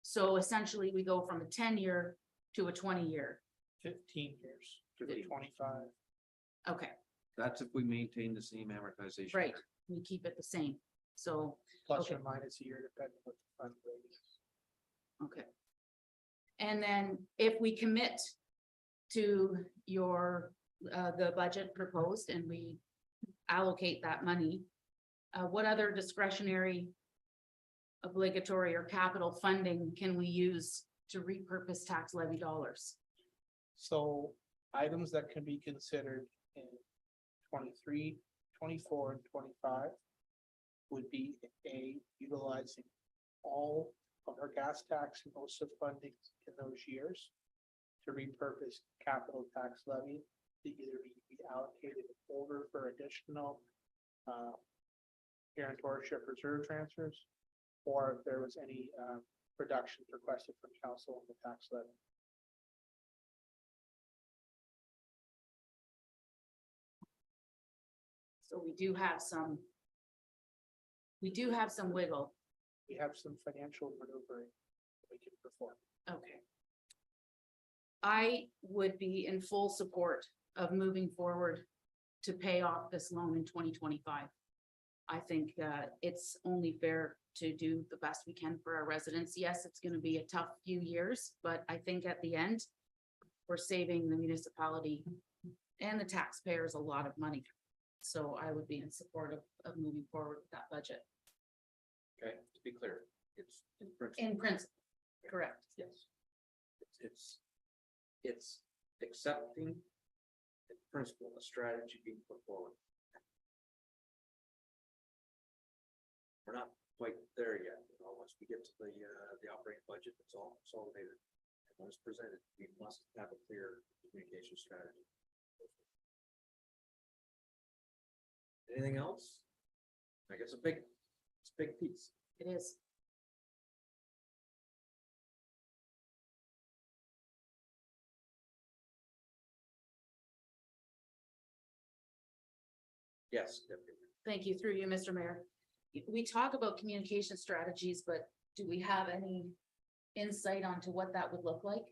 So essentially, we go from a 10-year to a 20-year. 15 years to the 15. 25. Okay, That's if we maintain the same amortization. right, we keep it the same, so, Plus Okay. or minus a year, depending what the fund rate is. okay. And then if we commit to the budget proposed and we allocate that money, what other discretionary, obligatory or capital funding can we use to repurpose tax levy dollars? So items that can be considered in 23, 24, and 25 would be utilizing all of our gas tax and OSIP funding in those years to repurpose capital tax levy to either be allocated over for additional guarantorship reserve transfers, or if there was any reductions requested from council on the tax levy. So we do have some wiggle. We have some financial maneuvering we can perform. Okay. I would be in full support of moving forward to pay off this loan in 2025. I think it's only fair to do the best we can for our residents. Yes, it's gonna be a tough few years, but I think at the end, we're saving the municipality and the taxpayers a lot of money. So I would be in support of moving forward with that budget. Okay, to be clear, it's in principle. In principle, correct. Yes. It's accepting in principle, a strategy being put forward. We're not quite there yet, you know, once we get to the operating budget, it's all consolidated. And when it's presented, we must have a clear communication strategy. Anything else? I guess it's a big piece. It is. Yes, Deputy. Thank you, through you, Mr. Mayor. We talk about communication strategies, but do we have any insight onto what that would look like?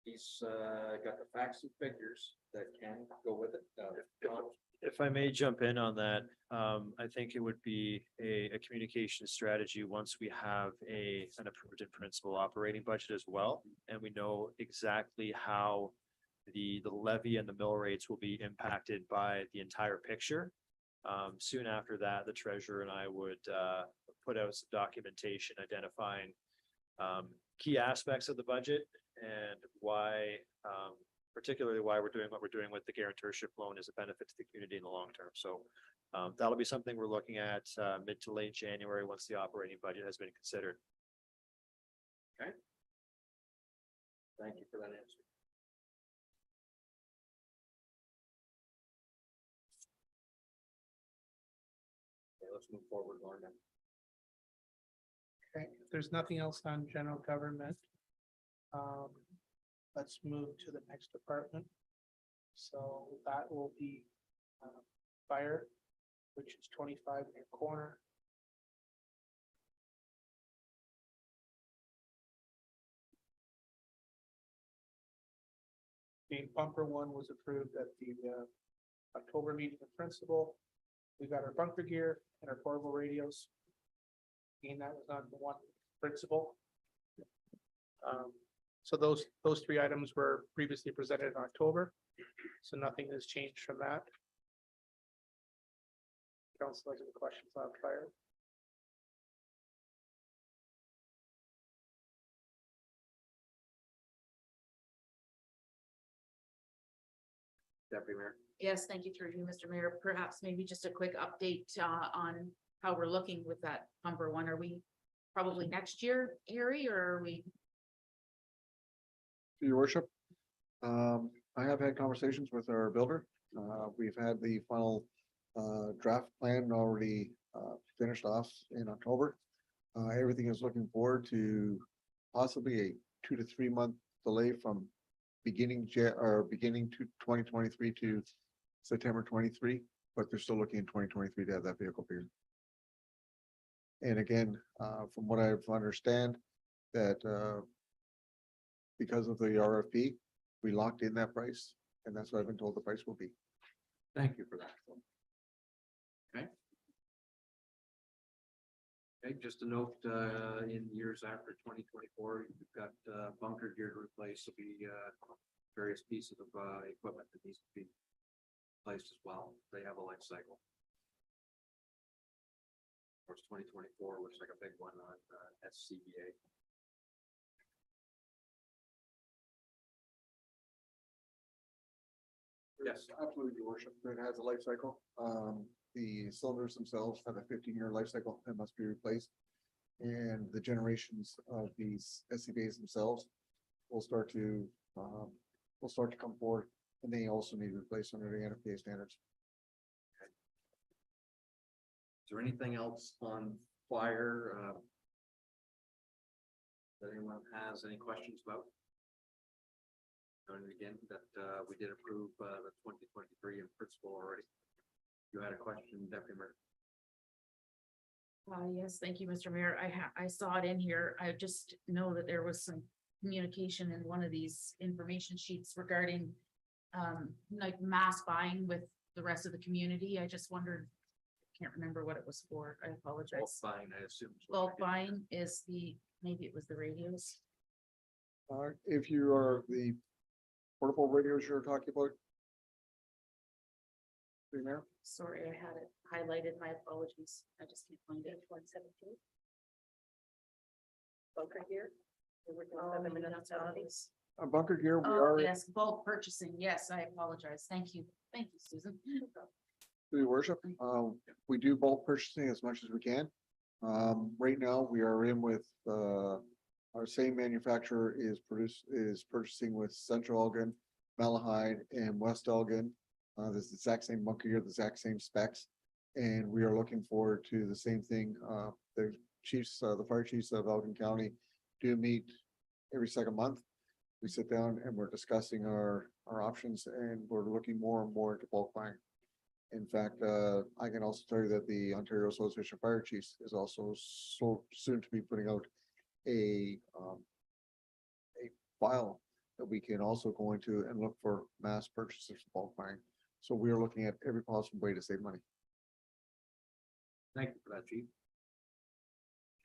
He's got the facts and figures that can go with it. If I may jump in on that, I think it would be a communication strategy once we have an approved in principle operating budget as well. And we know exactly how the levy and the mill rates will be impacted by the entire picture. Soon after that, the treasurer and I would put out some documentation identifying key aspects of the budget and why, particularly why we're doing what we're doing with the guarantorship loan as a benefit to the community in the long term. So that'll be something we're looking at mid to late January, once the operating budget has been considered. Thank you for that answer. Okay, let's move forward, Lauren. Okay, if there's nothing else on general government, let's move to the next department. So that will be fire, which is 25 in your corner. The bumper one was approved at the October meeting in principle. We got our bunker gear and our portable radios. Again, that was on the one principle. So those three items were previously presented in October, so nothing has changed from that. Council has any questions on fire? Deputy Mayor. Yes, thank you, through you, Mr. Mayor. Perhaps maybe just a quick update on how we're looking with that bumper one. Are we probably next year, Harry, or are we? Your worship, I have had conversations with our builder. We've had the final draft plan already finished off in October. Everything is looking forward to possibly a 2 to 3 month delay from beginning to 2023 to September 23, but they're still looking in 2023 to have that vehicle here. And again, from what I understand, that because of the RFP, we locked in that price, and that's what I've been told the price will be. Thank you for that. Okay. Okay, just a note, in years after 2024, you've got bunker gear to replace. There'll be various pieces of equipment that needs to be replaced as well. They have a life cycle. Of course, 2024 looks like a big one on SCBA. Yes. Absolutely, your worship. It has a life cycle. The cylinders themselves have a 15-year life cycle and must be replaced. And the generations of these SCBA's themselves will start to come forward, and they also need replaced under the NFPA standards. Is there anything else on fire? That anyone has any questions about? And again, that we did approve the 2023 in principle already. You had a question, Deputy Mayor. Yes, thank you, Mr. Mayor. I saw it in here. I just know that there was some communication in one of these information sheets regarding like mass buying with the rest of the community. I just wondered, can't remember what it was for. I Bulk apologize. buying, I assume. Bulk buying is maybe it was the radios. If you are the portable radios you're talking about, Mayor? Sorry, I had it highlighted. My apologies. I just can't find it. 172. Bunker here. Maybe that's what it is. Bunker gear, we Oh, are, yes, bulk purchasing. Yes, I apologize. Thank you. Thank you, Susan. through your worship, we do bulk purchasing as much as we can. Right now, we are in with, our same manufacturer is purchasing with Central Elgin, Malahide and West Elgin. This is the exact same bunker gear, the exact same specs. And we are looking forward to the same thing. The chiefs, the fire chiefs of Elgin County do meet every second month. We sit down and we're discussing our options and we're looking more and more into bulk buying. In fact, I can also tell you that the Ontario Association of Fire Chiefs is also so soon to be putting out a file that we can also go into and look for mass purchases for bulk buying. So we are looking at every possible way to save money. Thank you for that, chief.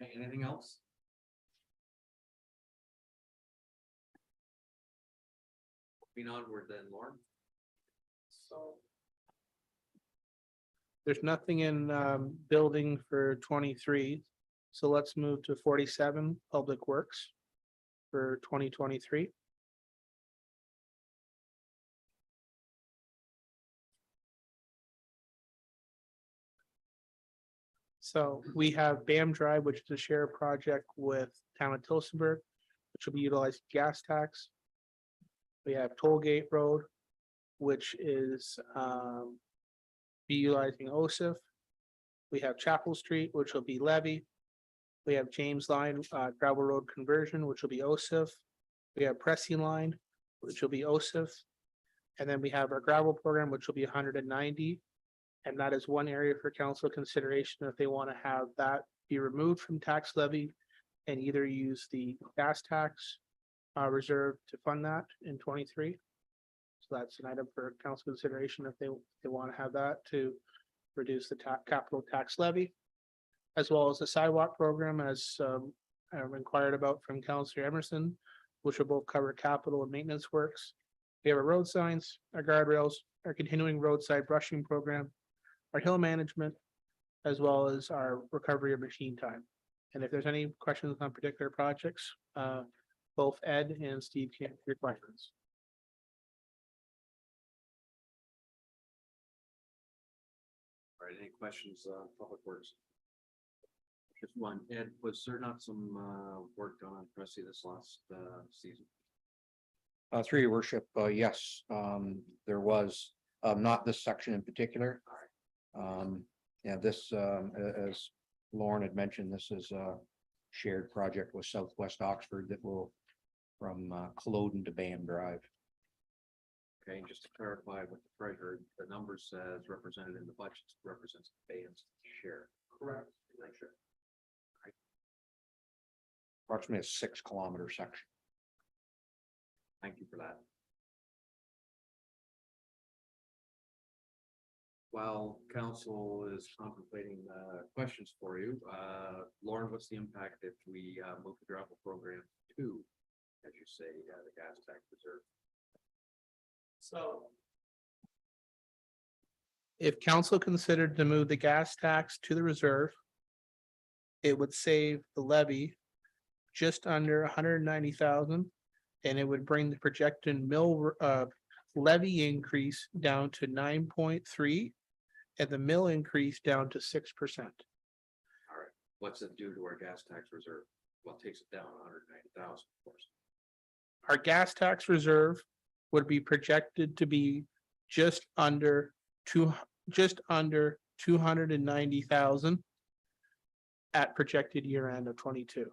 Okay, anything else? Moving onward then, Lauren. So. There's nothing in building for 23, so let's move to 47, Public Works for 2023. So we have BAM Drive, which is a shared project with Town of Tillsonburg, which will be utilizing gas tax. We have Tollgate Road, which is be utilizing OSIF. We have Chapel Street, which will be levy. We have James Line gravel road conversion, which will be OSIF. We have Pressing Line, which will be OSIF. And then we have our gravel program, which will be 190. And that is one area for council consideration if they want to have that be removed from tax levy and either use the gas tax reserve to fund that in 23. So that's an item for council consideration if they want to have that to reduce the capital tax levy. As well as the sidewalk program as inquired about from Councillor Emerson, which will both cover capital and maintenance works. We have our road signs, our guardrails, our continuing roadside brushing program, our hill management, as well as our recovery of machine time. And if there's any questions on particular projects, both Ed and Steve can answer your questions. All right, any questions, Public Works? Just one, Ed, was there not some work done on Pressy this last season? Through your worship, yes, there was, not this section in particular. Yeah, this, as Lauren had mentioned, this is a shared project with Southwest Oxford that will from Culloden to BAM Drive. Okay, and just to clarify with the treasurer, the numbers as represented in the budget represents BAM's share. Correct. Sure. Approximately a 6-kilometer section. Thank you for that. While council is contemplating questions for you, Lauren, what's the impact if we move the gravel program to, as you say, the gas tax reserve? So. If council considered to move the gas tax to the reserve, it would save the levy just under 190,000, and it would bring the projected mill levy increase down to 9.3 and the mill increase down to 6%. All right, what's it do to our gas tax reserve? Well, it takes it down 190,000, of course. Our gas tax reserve would be projected to be just under 290,000 at projected year end of 22.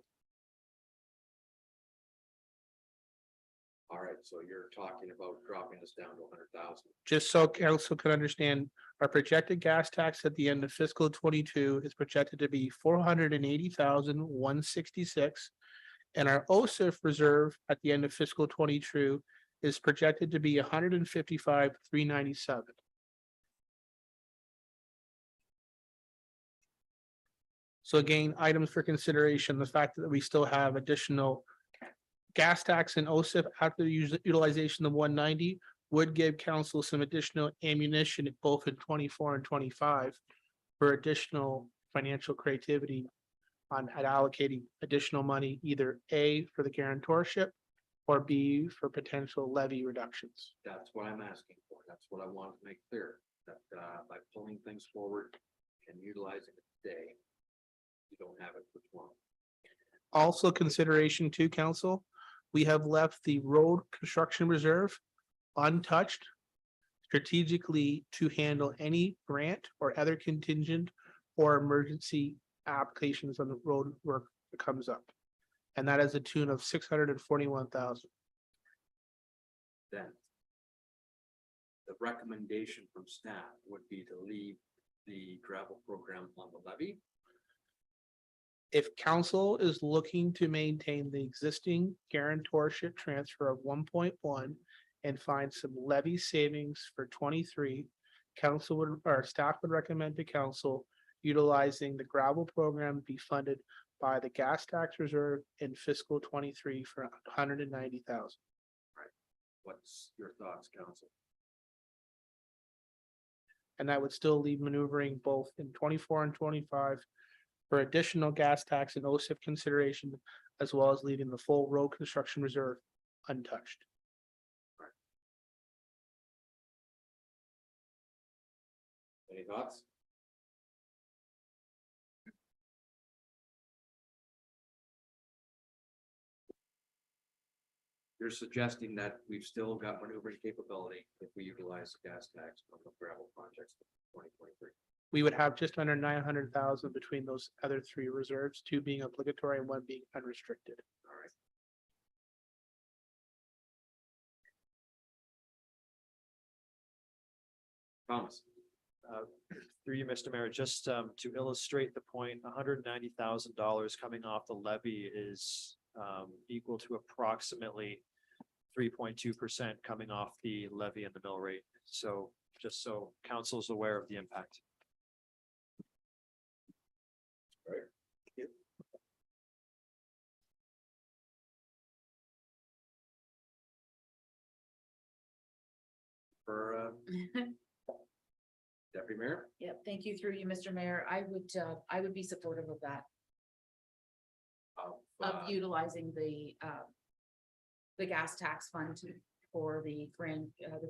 All right, so you're talking about dropping this down to 100,000. Just so council can understand, our projected gas tax at the end of fiscal 22 is projected to be 480,166. And our OSIF reserve at the end of fiscal 22 is projected to be 155,397. So again, items for consideration, the fact that we still have additional gas tax and OSIF after the utilization of 190 would give council some additional ammunition both in 24 and 25 for additional financial creativity on allocating additional money, either A, for the guarantorship or B, for potential levy reductions? That's what I'm asking for. That's what I wanted to make clear, that by pulling things forward and utilizing it today, you don't have it for tomorrow. Also consideration to council, we have left the road construction reserve untouched strategically to handle any grant or other contingent or emergency applications on the road work that comes up. And that is a tune of 641,000. Then the recommendation from staff would be to leave the gravel program on the levy. If council is looking to maintain the existing guarantorship transfer of 1.1 and find some levy savings for 23, council would, or staff would recommend to council utilizing the gravel program be funded by the gas tax reserve in fiscal 23 for 190,000. What's your thoughts, council? And that would still leave maneuvering both in 24 and 25 for additional gas tax and OSIP consideration, as well as leaving the full road construction reserve untouched. Any thoughts? You're suggesting that we've still got maneuvering capability if we utilize the gas tax on the gravel projects for 2023. We would have just under 900,000 between those other three reserves, two being obligatory and one being unrestricted. All right. Thomas, Through you, Mr. Mayor, just to illustrate the point, $190,000 coming off the levy is equal to approximately 3.2% coming off the levy and the mill rate. So just so council's aware of the impact. for Deputy Mayor? Yep, thank you through you, Mr. Mayor. I would be supportive of that, of utilizing the gas tax fund for the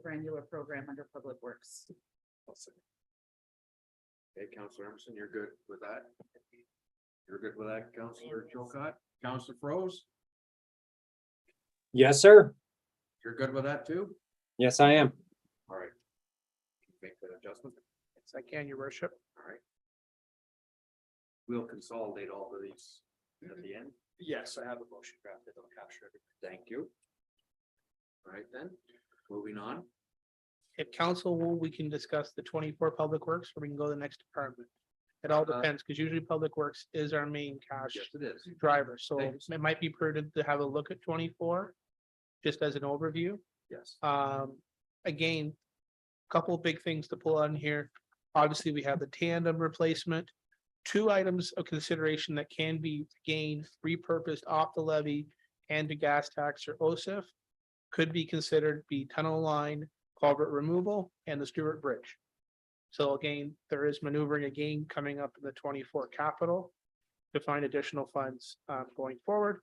granular program under Public Works. Okay, Counselor Emerson, you're good with that? You're good with that, Counselor Chilcott? Counselor Froze, Yes, sir. you're good with that too? Yes, I am. All right. Make that adjustment. Yes, I can, your worship. All right. We'll consolidate all of these at the end. Yes, I have a motion drafted. I'll capture everything. Thank you. All right, then, moving on. If council will, we can discuss the 24 Public Works, or we can go to the next department. It all depends, because usually Public Works is our main cash Yes, it is. driver, so Thanks. it might be prudent to have a look at 24, just as an overview. Yes. Again, couple of big things to pull on here. Obviously, we have the tandem replacement. Two items of consideration that can be again repurposed off the levy and to gas tax or OSIF could be considered be tunnel line, culvert removal, and the Stewart Bridge. So again, there is maneuvering again coming up in the 24 capital to find additional funds going forward.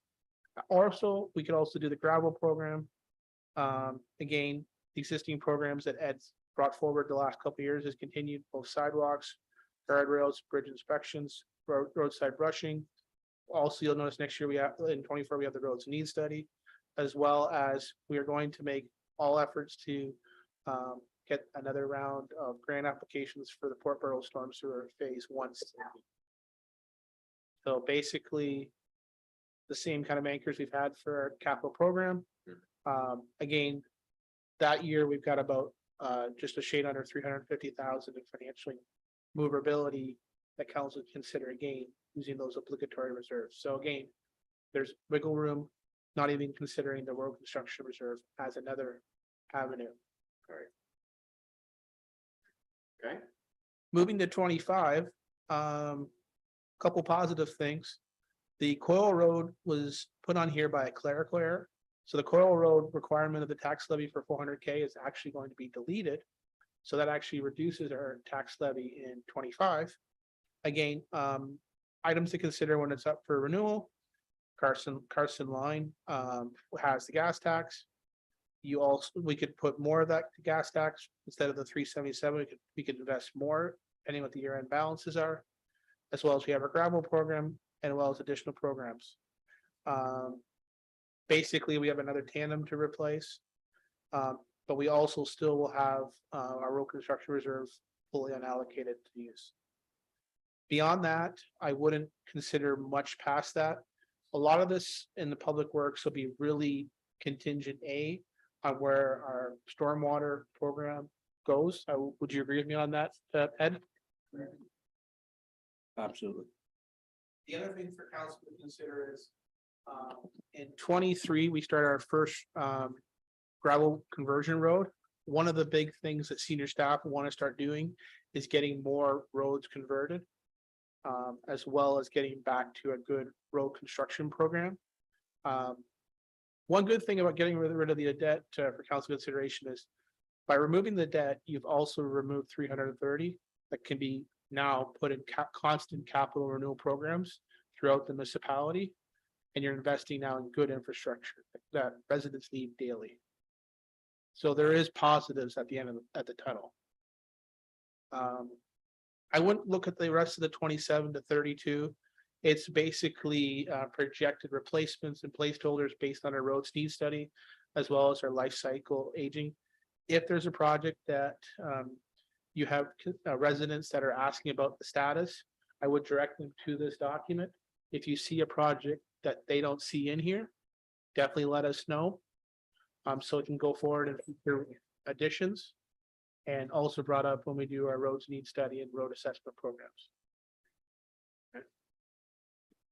Also, we could also do the gravel program. Again, the existing programs that Ed's brought forward the last couple of years has continued, both sidewalks, guardrails, bridge inspections, roadside brushing. Also, you'll notice next year we have, in 24, we have the roads need study, as well as we are going to make all efforts to get another round of grant applications for the Port Borough Storm Sewer Phase 1. So basically, the same kind of anchors we've had for our capital program. Again, that year we've got about just a shade under 350,000 in financial movability that council consider again using those obligatory reserves. So again, there's wiggle room, not even considering the road construction reserve as another avenue. Okay. Moving to 25, couple positive things. The Coil Road was put on here by a clerical error. So the Coil Road requirement of the tax levy for 400K is actually going to be deleted. So that actually reduces our tax levy in 25. Again, items to consider when it's up for renewal. Carson line, has the gas tax. You also, we could put more of that gas tax instead of the 377. We could invest more, depending what the year-end balances are. As well as we have our gravel program and as well as additional programs. Basically, we have another tandem to replace. But we also still will have our road construction reserve fully unallocated to use. Beyond that, I wouldn't consider much past that. A lot of this in the public works will be really contingent on where our stormwater program goes. Would you agree with me on that, Ed? Absolutely. The other thing for council to consider is, in 23, we started our first gravel conversion road. One of the big things that senior staff want to start doing is getting more roads converted, as well as getting back to a good road construction program. One good thing about getting rid of the debt for council consideration is by removing the debt, you've also removed 330 that can be now put in constant capital renewal programs throughout the municipality. And you're investing now in good infrastructure that residents need daily. So there is positives at the end of the tunnel. I wouldn't look at the rest of the 27 to 32. It's basically projected replacements and placeholders based on our roads need study, as well as our life cycle aging. If there's a project that you have residents that are asking about the status, I would direct them to this document. If you see a project that they don't see in here, definitely let us know. So it can go forward and future additions. And also brought up when we do our roads need study and road assessment programs. Okay.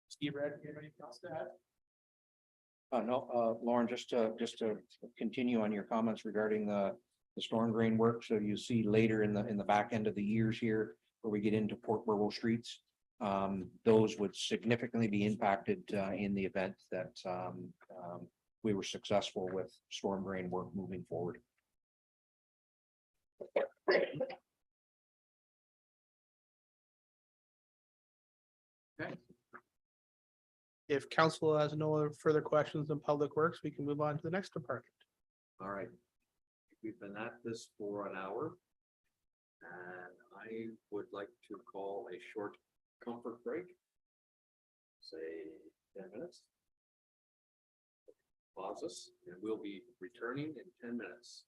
Steve, Red, you have anything else to add? No, Lauren, just to continue on your comments regarding the storm drain work. So you see later in the back end of the years here, where we get into Port Burwell streets, those would significantly be impacted in the event that we were successful with storm drain work moving forward. If council has no further questions on public works, we can move on to the next department. All right. We've been at this for an hour. And I would like to call a short comfort break. Say 10 minutes. Pause us, and we'll be returning in 10 minutes.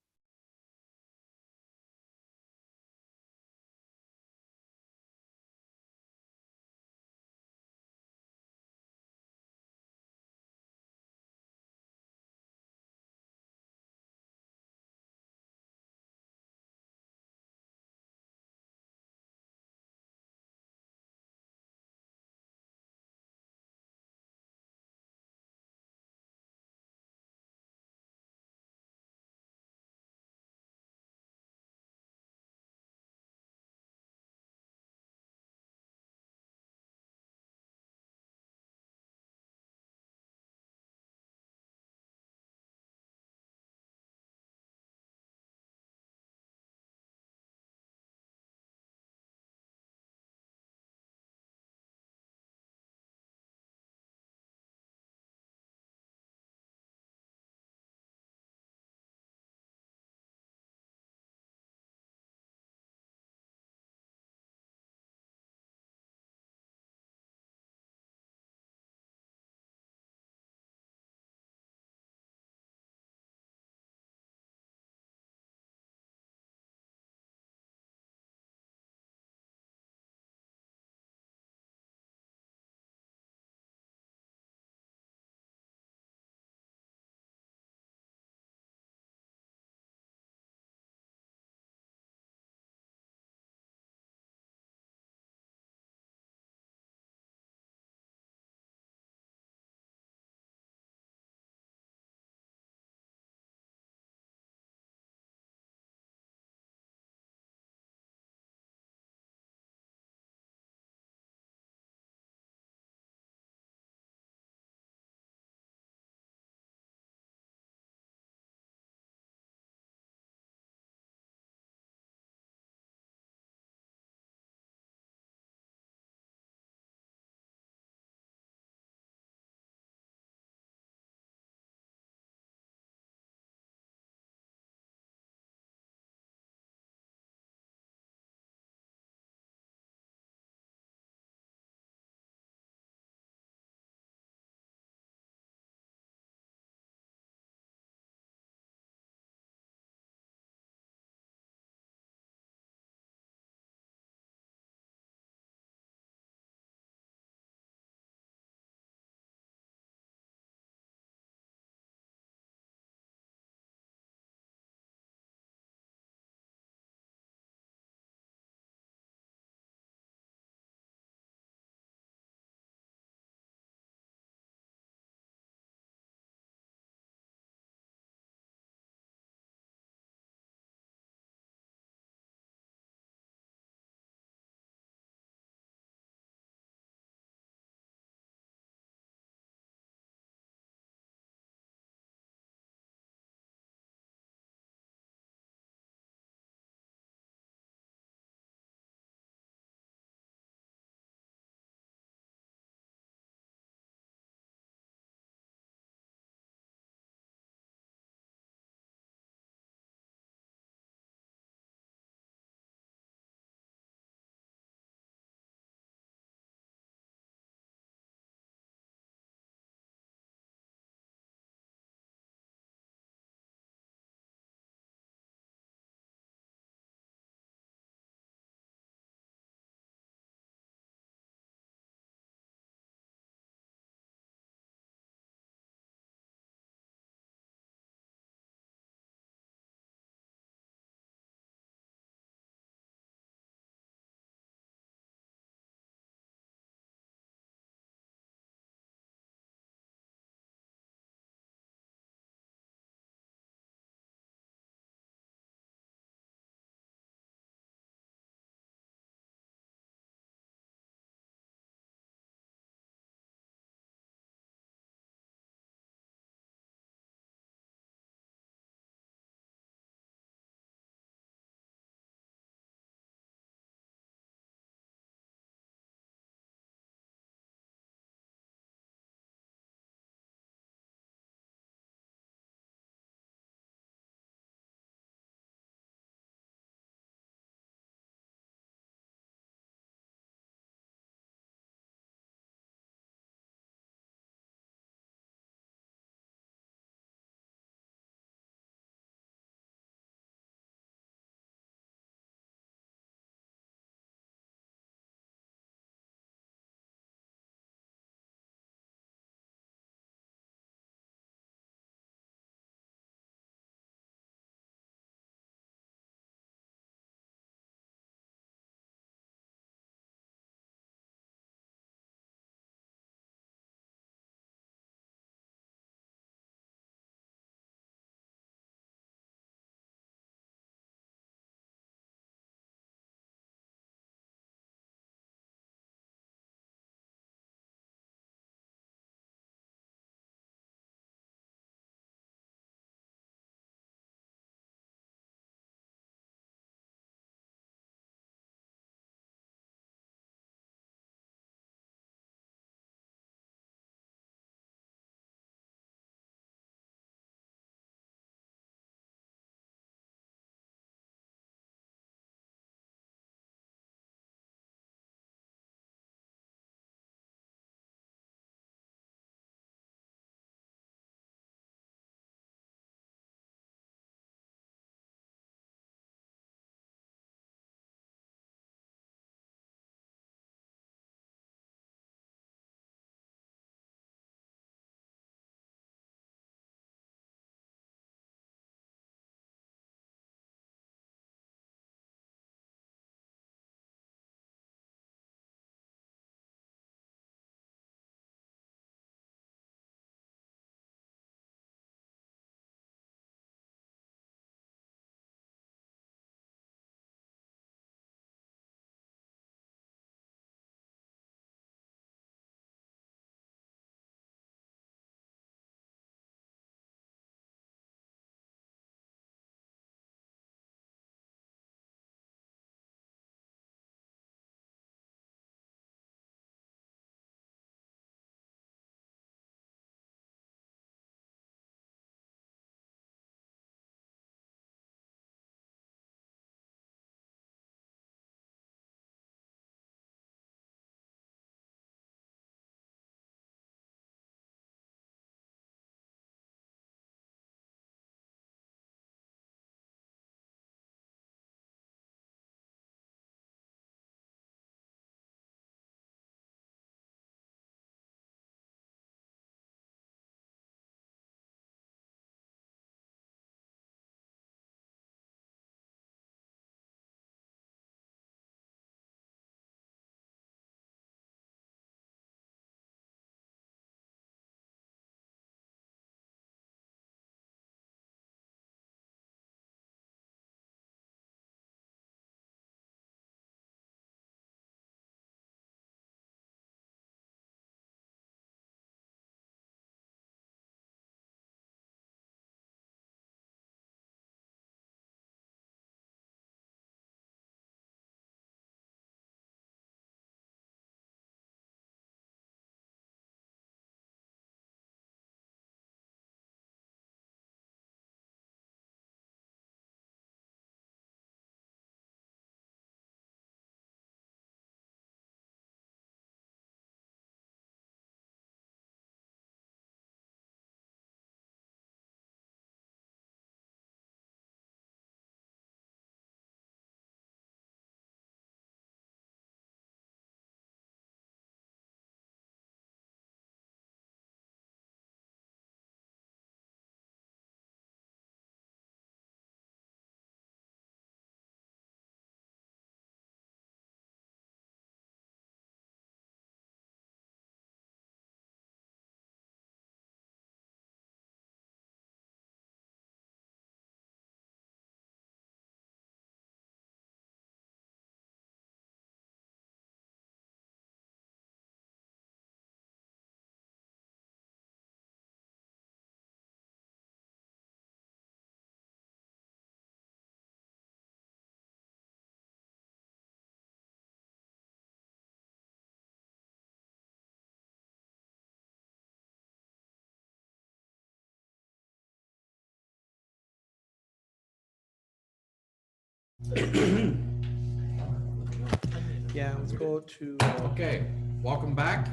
Yeah, let's go to, Okay, welcome back.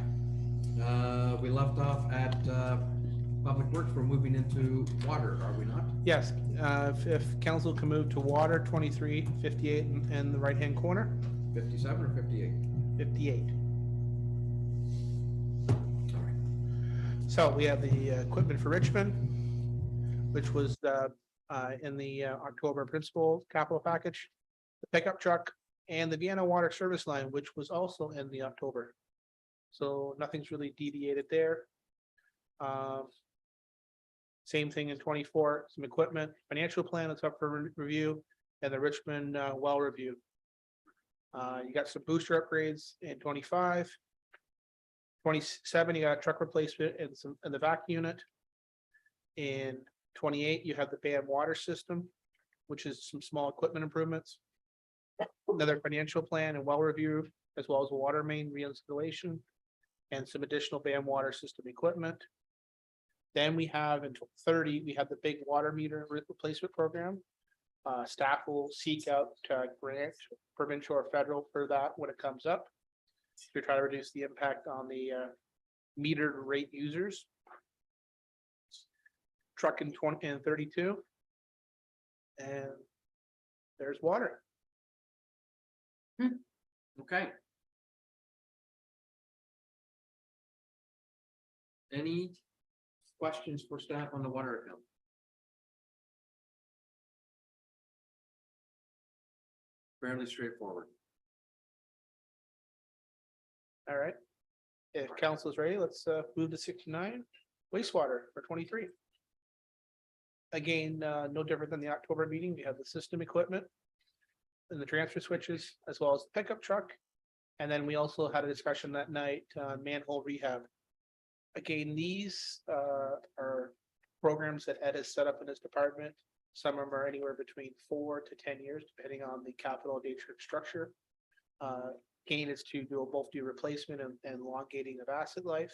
We left off at Public Works. We're moving into water, are we not? yes, if council can move to water 2358 in the right-hand corner, 57 or 58? 58. So we have the equipment for Richmond, which was in the October principal capital package, the pickup truck, and the Vienna Water Service Line, which was also in the October. So nothing's really deviated there. Same thing in 24, some equipment, financial plan that's up for review, and the Richmond well review. You got some booster upgrades in 25. 27, you got a truck replacement and some in the vac unit. In 28, you have the BAM water system, which is some small equipment improvements. Another financial plan and well review, as well as a water main reinstallation and some additional BAM water system equipment. Then we have in 30, we have the big water meter replacement program. Staff will seek out grant, provincial or federal, for that when it comes up, to try to reduce the impact on the metered rate users. Truck in 20 and 32. And there's water. Okay. Any questions for staff on the water account? Fairly straightforward. All right. If council is ready, let's move to 69 wastewater for 23. Again, no different than the October meeting. We have the system equipment and the transfer switches, as well as the pickup truck. And then we also had a discussion that night, manhole rehab. Again, these are programs that Ed has set up in his department. Some of them are anywhere between 4 to 10 years, depending on the capital nature structure. Gain is to both do replacement and elongating of asset life.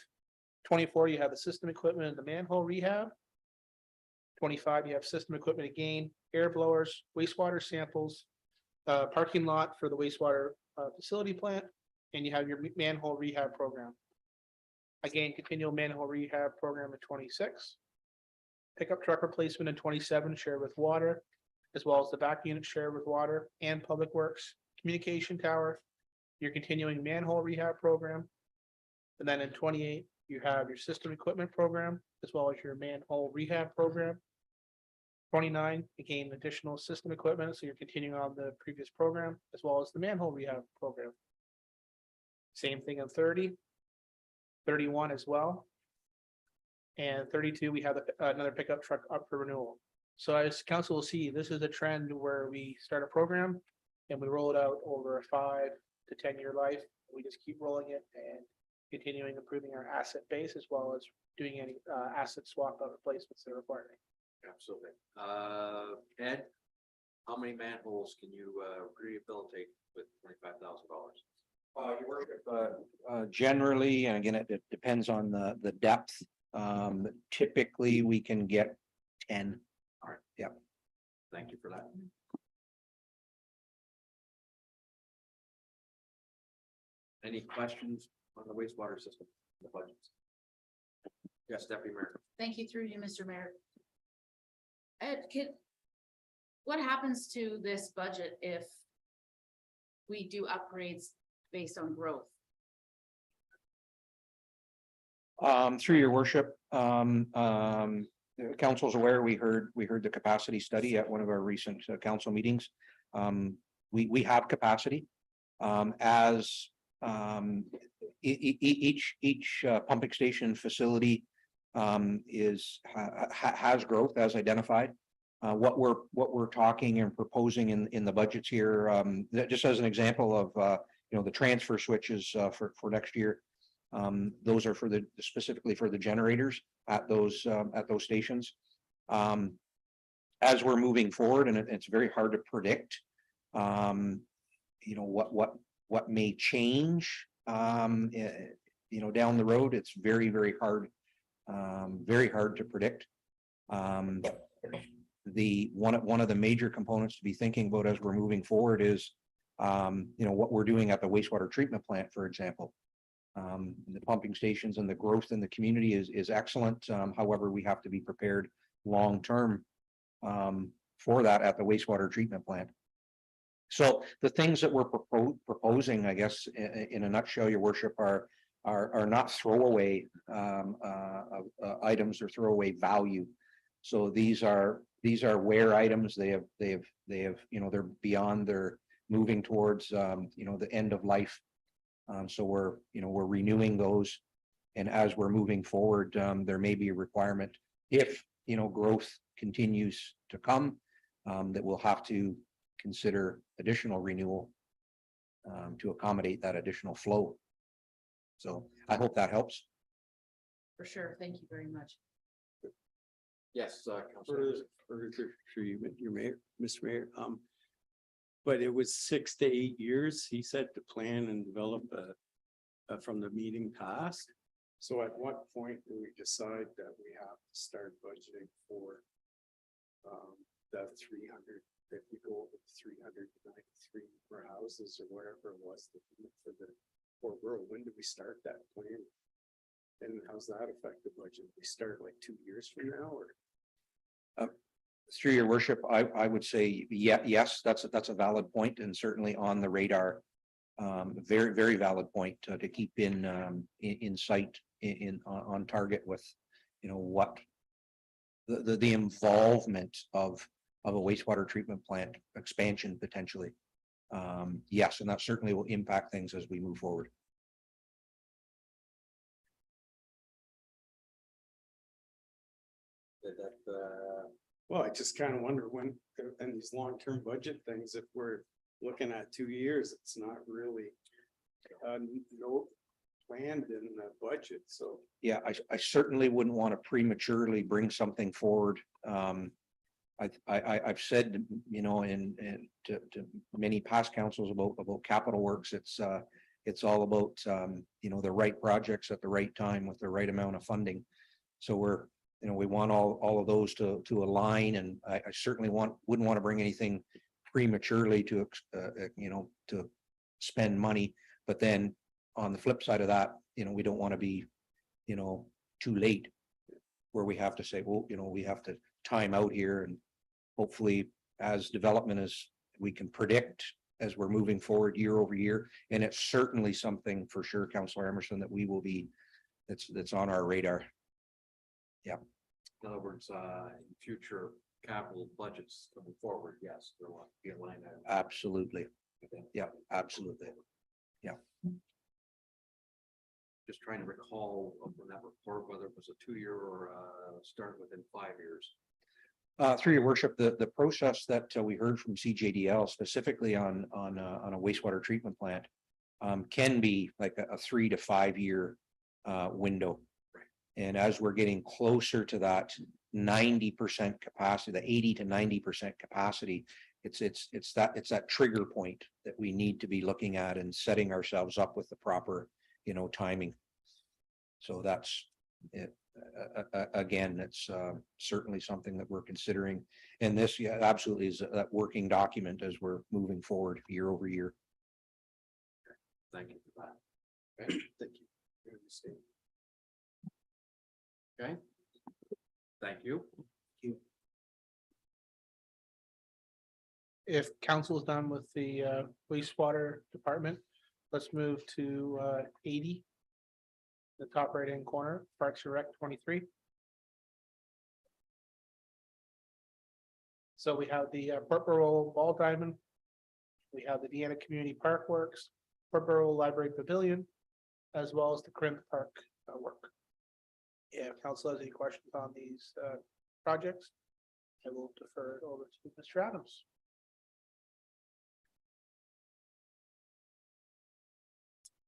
24, you have the system equipment and the manhole rehab. 25, you have system equipment again, air blowers, wastewater samples, parking lot for the wastewater facility plant, and you have your manhole rehab program. Again, continual manhole rehab program at 26. Pickup truck replacement in 27, share with water, as well as the back unit share with water and public works, communication tower, your continuing manhole rehab program. And then in 28, you have your system equipment program, as well as your manhole rehab program. 29, again, additional system equipment, so you're continuing on the previous program, as well as the manhole rehab program. Same thing in 30. 31 as well. And 32, we have another pickup truck up for renewal. So as council will see, this is a trend where we start a program and we roll it out over a 5 to 10 year life. We just keep rolling it and continuing improving our asset base, as well as doing any asset swap out replacements that are required. Absolutely. Ed, how many manholes can you rehabilitate with $25,000? Your worship, generally, and again, it depends on the depth. Typically, we can get 10. All right. Yep. Thank you for that. Any questions on the wastewater system, the budgets? Yes, Deputy Mayor. Thank you through you, Mr. Mayor. Ed, what happens to this budget if we do upgrades based on growth? Through your worship, the council's aware, we heard the capacity study at one of our recent council meetings. We have capacity, as each pumping station facility has growth as identified. What we're talking and proposing in the budgets here, just as an example of the transfer switches for next year. Those are specifically for the generators at those stations. As we're moving forward, and it's very hard to predict, what may change, down the road. It's very hard to predict. one of the major components to be thinking about as we're moving forward is, what we're doing at the wastewater treatment plant, for example. The pumping stations and the growth in the community is excellent. However, we have to be prepared long-term for that at the wastewater treatment plant. So the things that we're proposing, I guess, in a nutshell, your worship, are not throwaway items or throwaway value. So these are wear items. They have, they're beyond their moving towards, the end of life. So we're renewing those. And as we're moving forward, there may be a requirement if, growth continues to come, that we'll have to consider additional renewal to accommodate that additional flow. So I hope that helps. For sure. Thank you very much. Yes, Councilor. Through you, your mayor, Mr. Mayor, but it was 6 to 8 years, he said, to plan and develop from the meeting past. So at what point do we decide that we have to start budgeting for that 300, if we go with 393 for houses or whatever it was for the Port Rural? When do we start that plan? And how's that affect the budget? We start like 2 years from now, or? Through your worship, I would say, yes, that's a valid point, and certainly on the radar. Very, very valid point to keep in sight, on target with, what the involvement of a wastewater treatment plant expansion potentially. Yes, and that certainly will impact things as we move forward. Well, I just kind of wonder when, in these long-term budget things, if we're looking at 2 years, it's not really no planned in the budget, so. Yeah, I certainly wouldn't want to prematurely bring something forward. I've said, and to many past councils about capital works, it's all about, the right projects at the right time with the right amount of funding. So we want all of those to align, and I certainly wouldn't want to bring anything prematurely to spend money. But then on the flip side of that, we don't want to be, too late where we have to say, well, we have to time out here, and hopefully as development is, we can predict as we're moving forward year over year. And it's certainly something for sure, Councillor Emerson, that we will be, that's on our radar. Yeah. In other words, in future capital budgets coming forward, yes, there will be a line item. Absolutely. Yeah, absolutely. Just trying to recall from that report, whether it was a 2-year or start within 5 years. Through your worship, the process that we heard from CJDL specifically on a wastewater treatment plant can be like a 3 to 5 year window. And as we're getting closer to that 90% capacity, the 80 to 90% capacity, it's that trigger point that we need to be looking at and setting ourselves up with the proper, timing. So that's it. Again, it's certainly something that we're considering. And this, yeah, absolutely is that working document as we're moving forward year over year. Thank you for that. Okay, thank you. Okay. Thank you. If council is done with the wastewater department, let's move to 80. The top right hand corner, Parks and Rec 23. So we have the Port Rural Ball Diamond. We have the Deanna Community Park Works, Port Rural Library Pavilion, as well as the Crimp Park work. If council has any questions on these projects, I will defer it over to Mr. Adams.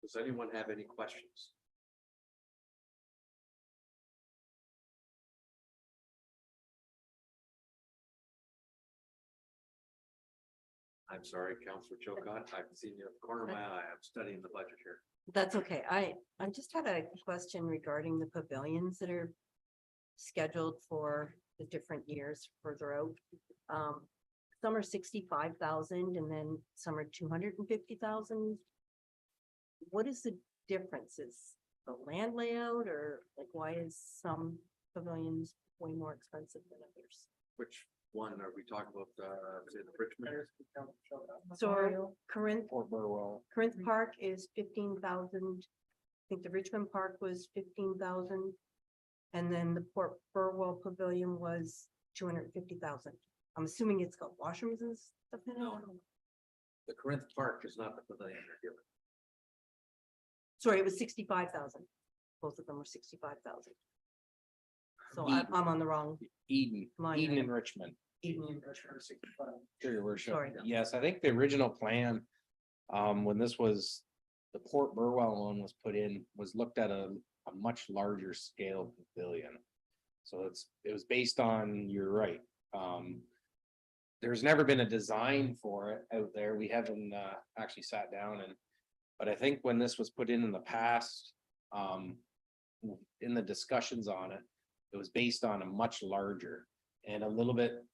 Does anyone have any questions? I'm sorry, Councillor Chilcott, I've seen you at the corner of my eye. I'm studying the budget here. That's okay. I just had a question regarding the pavilions that are scheduled for the different years further out. Some are 65,000 and then some are 250,000. What is the difference? Is the land layout or like why is some pavilions way more expensive than others? Which one are we talking about? Is it Richmond? So Corinth, Port Burwell. Corinth Park is 15,000. I think the Richmond Park was 15,000. And then the Port Burwell Pavilion was 250,000. I'm assuming it's got washrooms and stuff in it. No. The Corinth Park is not the pavilion they're giving. Sorry, it was 65,000. Both of them were 65,000. So I'm on the wrong. Eden, Line Eden item. and Richmond. Eden. Sure, your worship. Sorry. Yes, I think the original plan, when this was, the Port Burwell one was put in, was looked at a much larger scale pavilion. So it was based on, you're right. There's never been a design for it out there. We haven't, actually sat down but I think when this was put in the past, in the discussions on it, it was based on a much larger and a little bit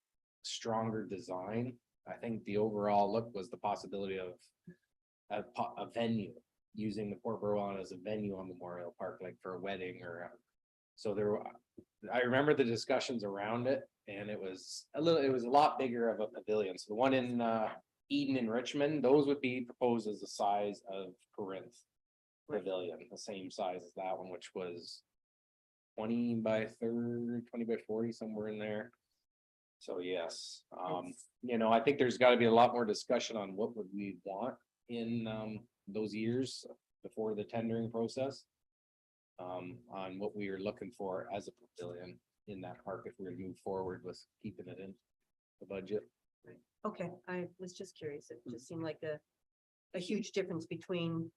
stronger design. I think the overall look was the possibility of a venue, using the Port Burwell as a venue on Memorial Park, like for a wedding so I remember the discussions around it, and it was a lot bigger of a pavilion. So the one in Eden and Richmond, those would be proposed as the size of Corinth Pavilion, the same size as that one, which was 20 by 30, 20 by 40, somewhere in there. So yes, I think there's got to be a lot more discussion on what would we want in those years before the tendering process. On what we are looking for as a pavilion in that park, if we're gonna move forward with keeping it in the budget. Okay, I was just curious. It just seemed like a huge difference between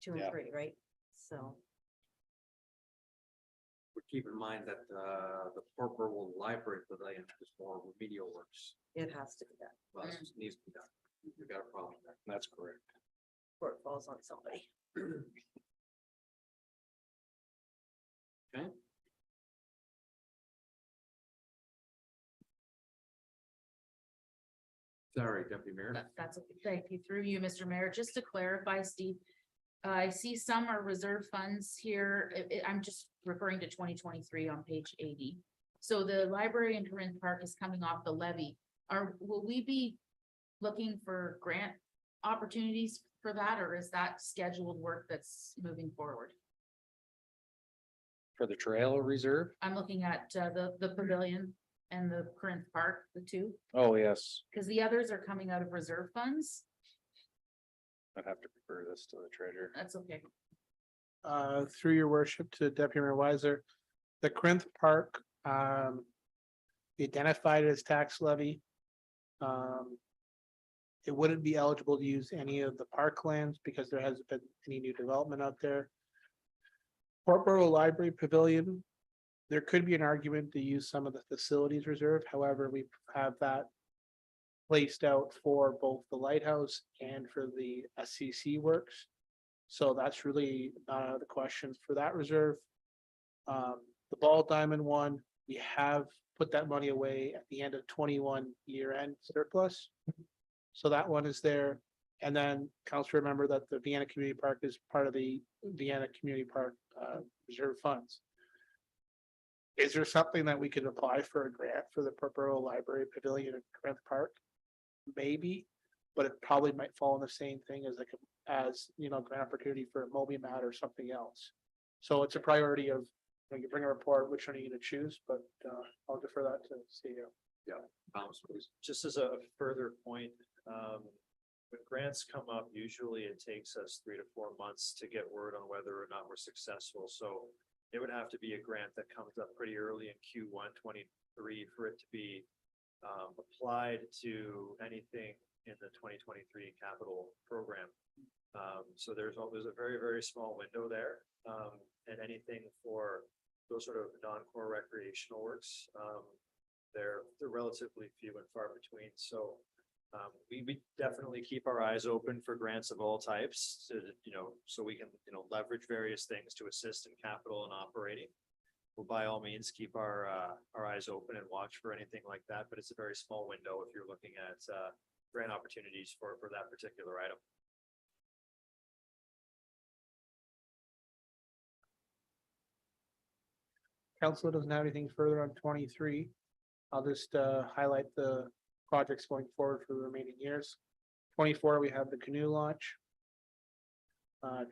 2 and Yeah. 3, right? So, But keep in mind that the Port Burwell Library Pavilion is more remedial works. it has to be that, Well, it needs to be done. We've got a problem there. That's correct. or it falls on somebody. Okay. Sorry, Deputy Mayor. That's, okay. Thank you, through you, Mr. Mayor. Just to clarify, Steve, I see some are reserve funds here. I'm just referring to 2023 on page 80. So the library in Corinth Park is coming off the levy. Will we be looking for grant opportunities for that, or is that scheduled work that's moving forward? For the trail reserve? I'm looking at the pavilion and the Corinth Park, the two, Oh, yes. because the others are coming out of reserve funds. I'd have to refer this to the treasurer. That's okay. Through your worship to Deputy Mayor Weiser, the Corinth Park, we identified it as tax levy. It wouldn't be eligible to use any of the parklands because there hasn't been any new development out there. Port Burwell Library Pavilion, there could be an argument to use some of the facilities reserve. However, we have that placed out for both the lighthouse and for the SCC works. So that's really the question for that reserve. The Ball Diamond one, we have put that money away at the end of 21 year-end surplus. So that one is there. And then council, remember that the Vienna Community Park is part of the Vienna Community Park reserve funds. Is there something that we could apply for a grant for the Port Burwell Library Pavilion in Corinth Park? Maybe, but it probably might fall in the same thing as grant opportunity for a Moby Mat or something else. So it's a priority of, when you bring a report, which one are you gonna choose, but I'll defer that to CEO. Thomas, please. Just as a further point, when grants come up, usually it takes us 3 to 4 months to get word on whether or not we're successful. So it would have to be a grant that comes up pretty early in Q1 23 for it to be applied to anything in the 2023 capital program. So there's a very, very small window there. And anything for those sort of non-core recreational works, they're relatively few and far between. So we definitely keep our eyes open for grants of all types to, so we can, leverage various things to assist in capital and operating. we'll by all means keep our eyes open and watch for anything like that, but it's a very small window if you're looking at, grant opportunities for that particular item. Council doesn't have anything further on 23. I'll just highlight the projects going forward for the remaining years. 24, we have the canoe launch.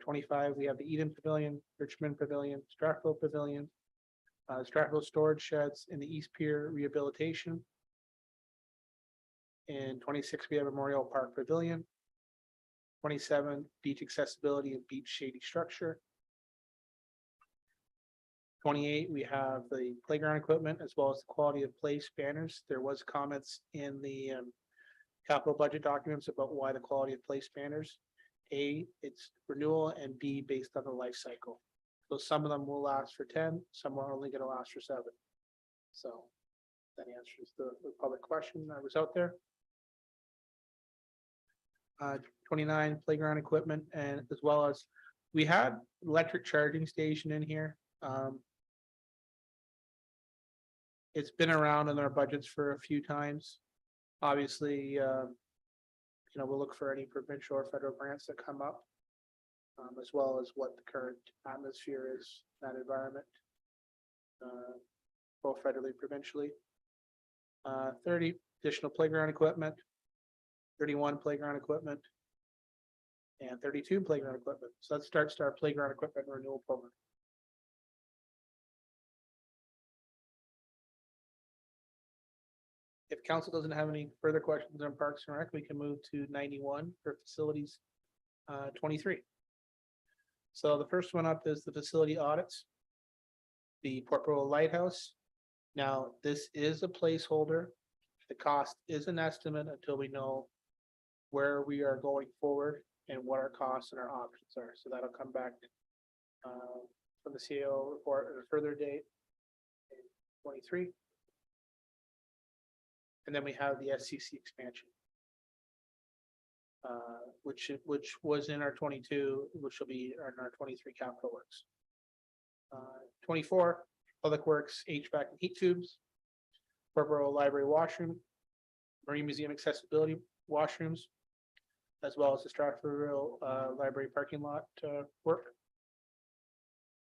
25, we have the Eden Pavilion, Richmond Pavilion, Strathfield Pavilion, Strathfield storage sheds in the East Pier rehabilitation. In 26, we have Memorial Park Pavilion. 27, beach accessibility and beach shady structure. 28, we have the playground equipment as well as the quality of place banners. There was comments in the capital budget documents about why the quality of place banners. A, it's renewal, and B, based on the life cycle. So some of them will last for 10, some are only gonna last for 7. So that answers the public question that was out there. 29, playground equipment, and as well as we had electric charging station in here. It's been around in our budgets for a few times. Obviously, we'll look for any provincial or federal grants that come up, as well as what the current atmosphere is in that environment, both federally, provincially. 30, additional playground equipment, 31, playground equipment, and 32, playground equipment. So that starts our playground equipment renewal program. If council doesn't have any further questions on Parks and Rec, we can move to 91 for facilities 23. So the first one up is the facility audits. The Port Royal Lighthouse. Now, this is a placeholder. The cost is an estimate until we know where we are going forward and what our costs and our options are. So that'll come back from the CEO report at a further date in 23. And then we have the SCC expansion, which was in our 22, which will be in our 23 capital works. 24, Public Works, HVAC and heat tubes, Port Royal Library washroom, Marine Museum accessibility washrooms, as well as the Stratford Library parking lot work.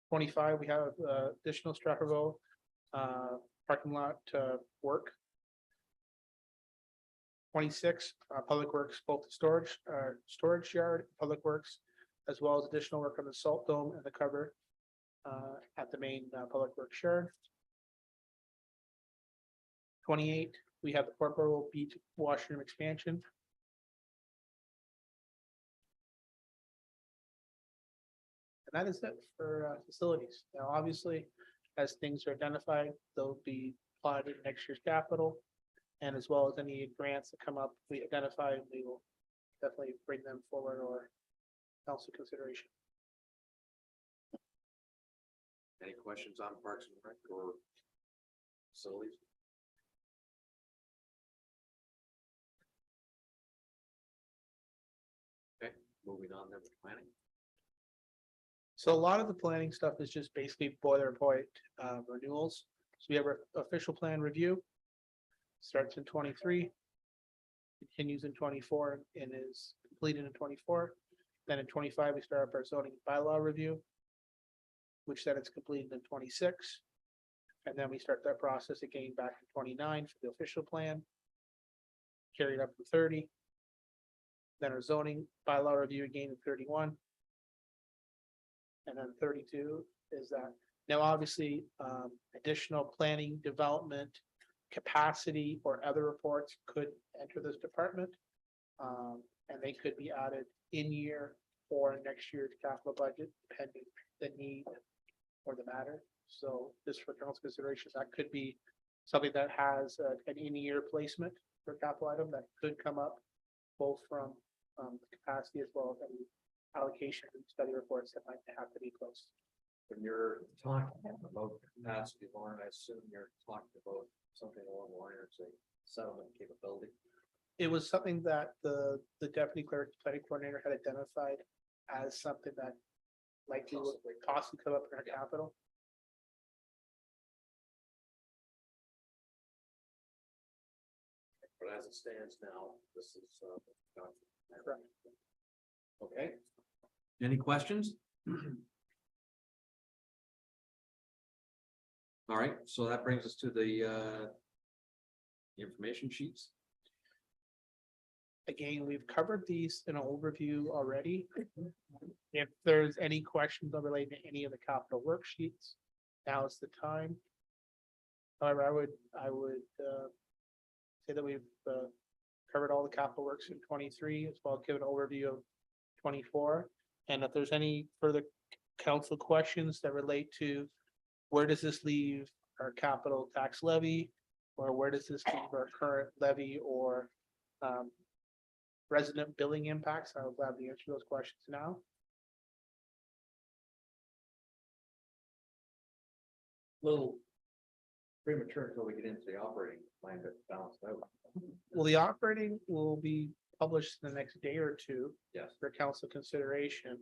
25, we have additional Stratford parking lot work. 26, Public Works, both the storage yard, Public Works, as well as additional work on the salt dome and the cover at the main Public Works yard. 28, we have the Port Royal Beach washroom expansion. And that is it for facilities. Now, obviously, as things are identified, they'll be applied in next year's capital. And as well as any grants that come up, we identify, we will definitely bring them forward or council consideration. Any questions on Parks and Rec or facilities? Okay, moving on then to planning. So a lot of the planning stuff is just basically boilerplate renewals. So we have our official plan review. Starts in 23, continues in 24, and is completed in 24. Then in 25, we start up our zoning bylaw review, which then it's completed in 26. And then we start that process again back in 29 for the official plan, carried up to 30. Then our zoning bylaw review again in 31. And then 32 is that. Now, obviously, additional planning development capacity or other reports could enter this department. And they could be added in year or next year's capital budget, depending the need or the matter. So just for council considerations, that could be something that has an in-year placement for capital item that could come up both from capacity as well as any allocation and study reports that might have to be closed. When you're talking about capacity, Lauren, I assume you're talking about something along the line of say settlement capability. It was something that the deputy clerk planning coordinator had identified as something that likely would possibly come up in our capital. as it stands now, this is, okay. Any questions? All right, so that brings us to the information sheets. Again, we've covered these in an overview already. If there's any questions that relate to any of the capital worksheets, now is the time. However, I would say that we've covered all the capital works in 23, as well as give an overview of 24. And if there's any further council questions that relate to where does this leave our capital tax levy? Or where does this leave our current levy or resident billing impacts? I would gladly answer those questions now. Little premature until we get into the operating plan to balance out. Well, the operating will be published in the next day or two Yes. for council consideration.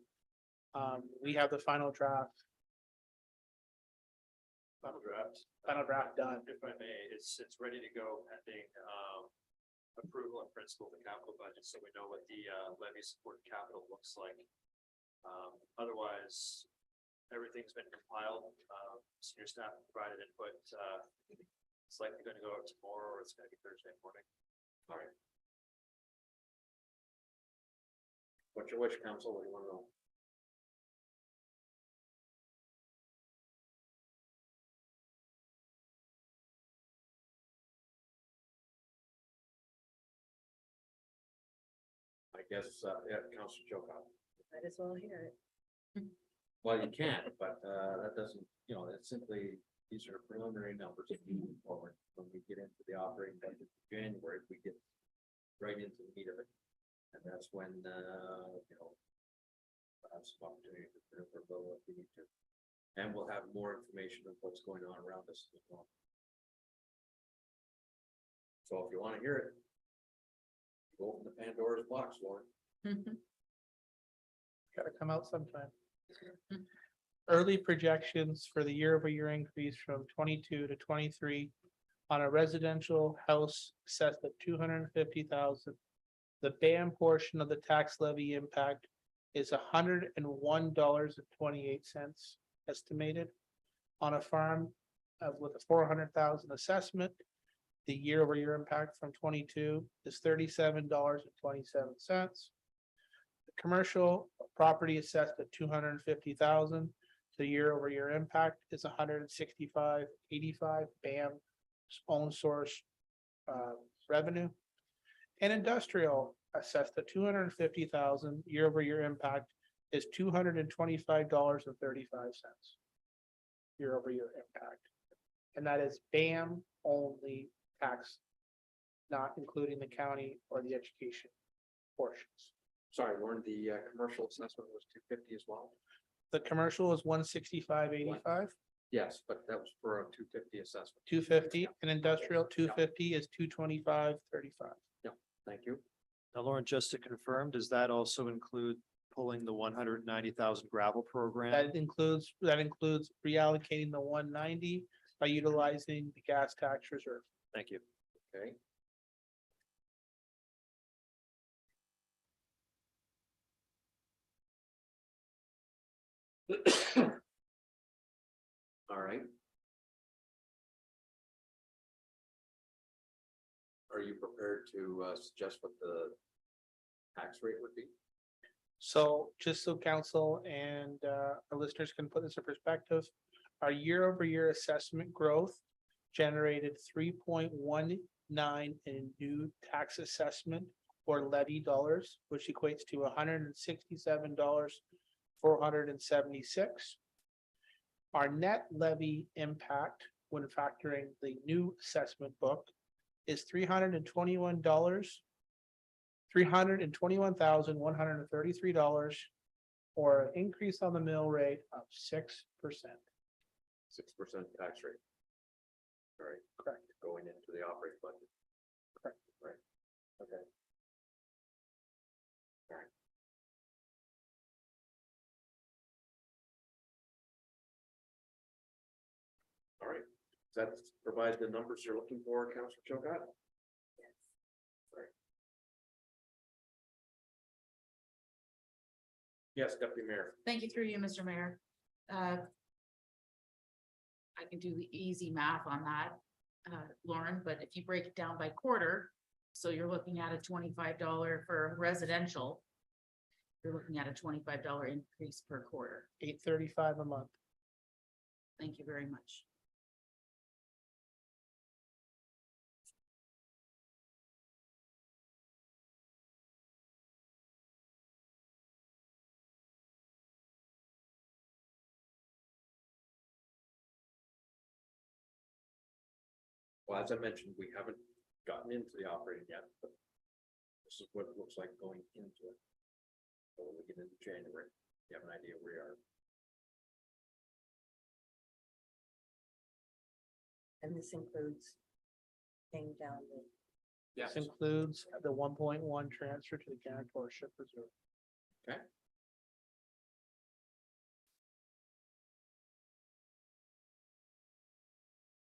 We have the final draft. Final draft done. If I may, it's ready to go pending approval and principle of the capital budget, so we know what the levy support capital looks like. Otherwise, everything's been compiled. Senior staff provided input. It's likely going to go out tomorrow, or it's going to be Thursday morning. All right. What's your wish, council? What do you want to know? I guess, yeah, Councilor Chilcott. Might as well hear it. Well, you can't, but that doesn't, you know, it's simply, these are preliminary numbers moving forward. When we get into the operating budget in January, we get right into the meat of it. And that's when, you know, have some opportunity to maneuver a little if we need to. And we'll have more information of what's going on around us as well. So if you want to hear it, go open the Pandora's box, Lauren. Gotta come out sometime. Early projections for the year-over-year increase from 22 to 23 on a residential house assessed at 250,000. The BAM portion of the tax levy impact is $101.28 estimated. On a farm with a 400,000 assessment, the year-over-year impact from 22 is $37.27. Commercial property assessed at 250,000. The year-over-year impact is 165.85 BAM own source revenue. And industrial assessed at 250,000. Year-over-year impact is $225.35. Year-over-year impact. And that is BAM only tax, not including the county or the education portions. Sorry, Lauren, the commercial assessment was 250 as well? The commercial is 165.85, Yes, but that was for a 250 assessment. 250, and industrial 250 is 225.35. Thank you. Now, Lauren, just to confirm, does that also include pulling the 190,000 gravel program? That includes reallocating the 190 by utilizing the gas tax reserve. Thank you. Okay. All right. Are you prepared to suggest what the tax rate would be? So just so council and our listeners can put this in perspective, our year-over-year assessment growth generated 3.19 in new tax assessment or levy dollars, which equates to $167,476. Our net levy impact when factoring the new assessment book is $321,133, or an increase on the mill rate of 6%. 6% tax rate. All right, Correct. going into the operating budget. Correct. Right, okay. All right. All right, does that provide the numbers you're looking for, Councilor Chilcott? Yes, Deputy Mayor. Thank you through you, Mr. Mayor. I can do the easy math on that, Lauren, but if you break it down by quarter, so you're looking at a $25 for residential. You're looking at a $25 increase per quarter. $835 a month. Thank you very much. Well, as I mentioned, we haven't gotten into the operating yet, but this is what it looks like going into it. So when we get into January, you have an idea where we are. And this includes paying down the, This includes the 1.1 transfer to the guarantorship reserve. Okay.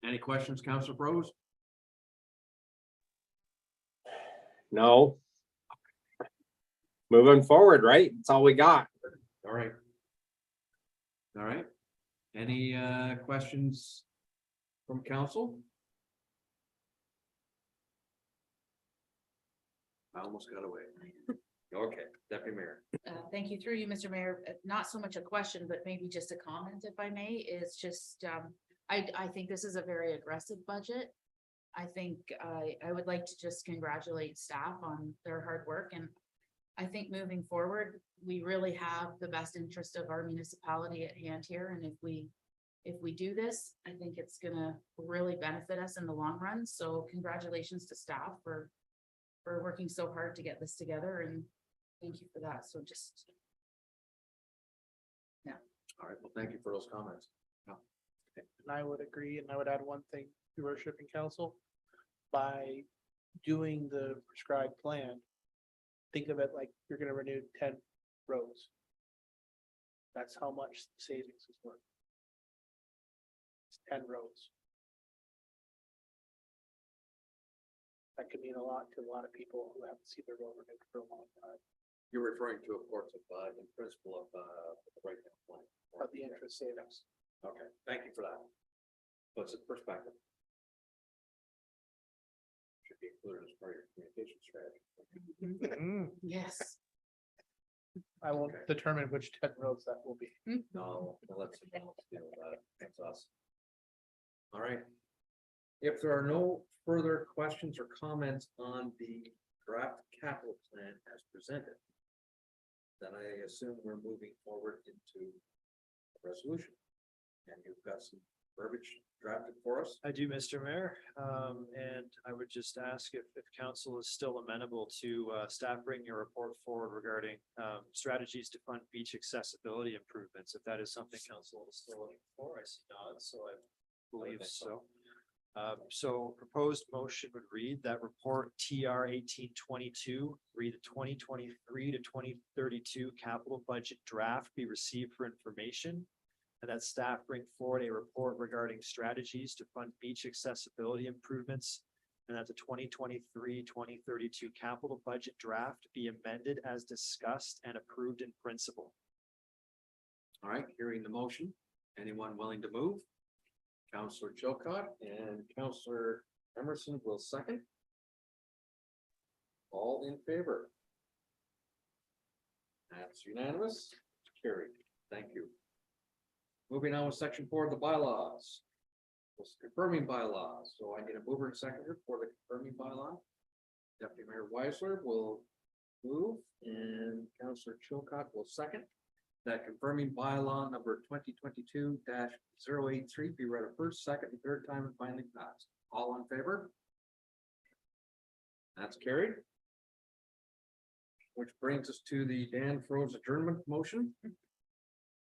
Any questions, Councilor Bros? No. Moving forward, right? That's all we got. All right. All right. Any questions from council? I almost got away. Okay, Deputy Mayor. Thank you through you, Mr. Mayor. Not so much a question, but maybe just a comment, if I may, is just, I think this is a very aggressive budget. I think I would like to just congratulate staff on their hard work, and I think moving forward, we really have the best interest of our municipality at hand here, and if we do this, I think it's gonna really benefit us in the long run. So congratulations to staff for working so hard to get this together, and thank you for that. So just. All right, well, thank you for those comments. And I would agree, and I would add one thing, your worship and council. By doing the prescribed plan, think of it like you're gonna renew 10 roads. That's how much savings is worth. It's 10 roads. That could mean a lot to a lot of people who haven't seen their road renewed for a long time, You're referring to, of course, in principle of the breakdown plan. of the interest savings. Okay, thank you for that. What's the perspective? Should be included as part of your communication strategy. Yes. I won't Okay. determine which 10 roads that will be. No, let's deal with that. That's us. All right. If there are no further questions or comments on the draft capital plan as presented, then I assume we're moving forward into a resolution. And you've got some verbiage drafted for us. I do, Mr. Mayor, and I would just ask if council is still amenable to staff bringing a report forward regarding strategies to fund beach accessibility improvements, if that is something council is still looking for. I see not, so I believe so. So proposed motion would read that report TR 1822, read the 2023 to 2032 capital budget draft be received for information. And that staff bring forward a report regarding strategies to fund beach accessibility improvements. And that the 2023-2032 capital budget draft be amended as discussed and approved in principle. All right, hearing the motion, anyone willing to move? Counselor Chilcott and Counselor Emerson will second. All in favor? That's unanimous, carried, thank you. Moving on with section 4 of the bylaws. This confirming bylaws, so I need a mover and seconder for the confirming bylaw. Deputy Mayor Weisler will move and Counselor Chilcott will second. That confirming bylaw number 2022-083 be read a first, second, and third time and finally passed. All in favor? That's carried. Which brings us to the Dan Froze adjournment motion.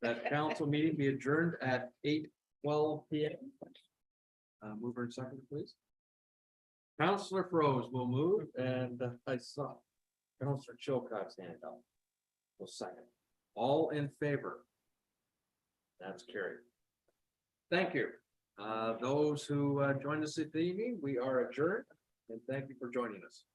That council meeting be adjourned at 8:12 PM. Mover and second, please. Counselor Froze will move and I saw Counselor Chilcott's hand up. Will second. All in favor? That's carried. Thank you. Those who joined us this evening, we are adjourned and thank you for joining us.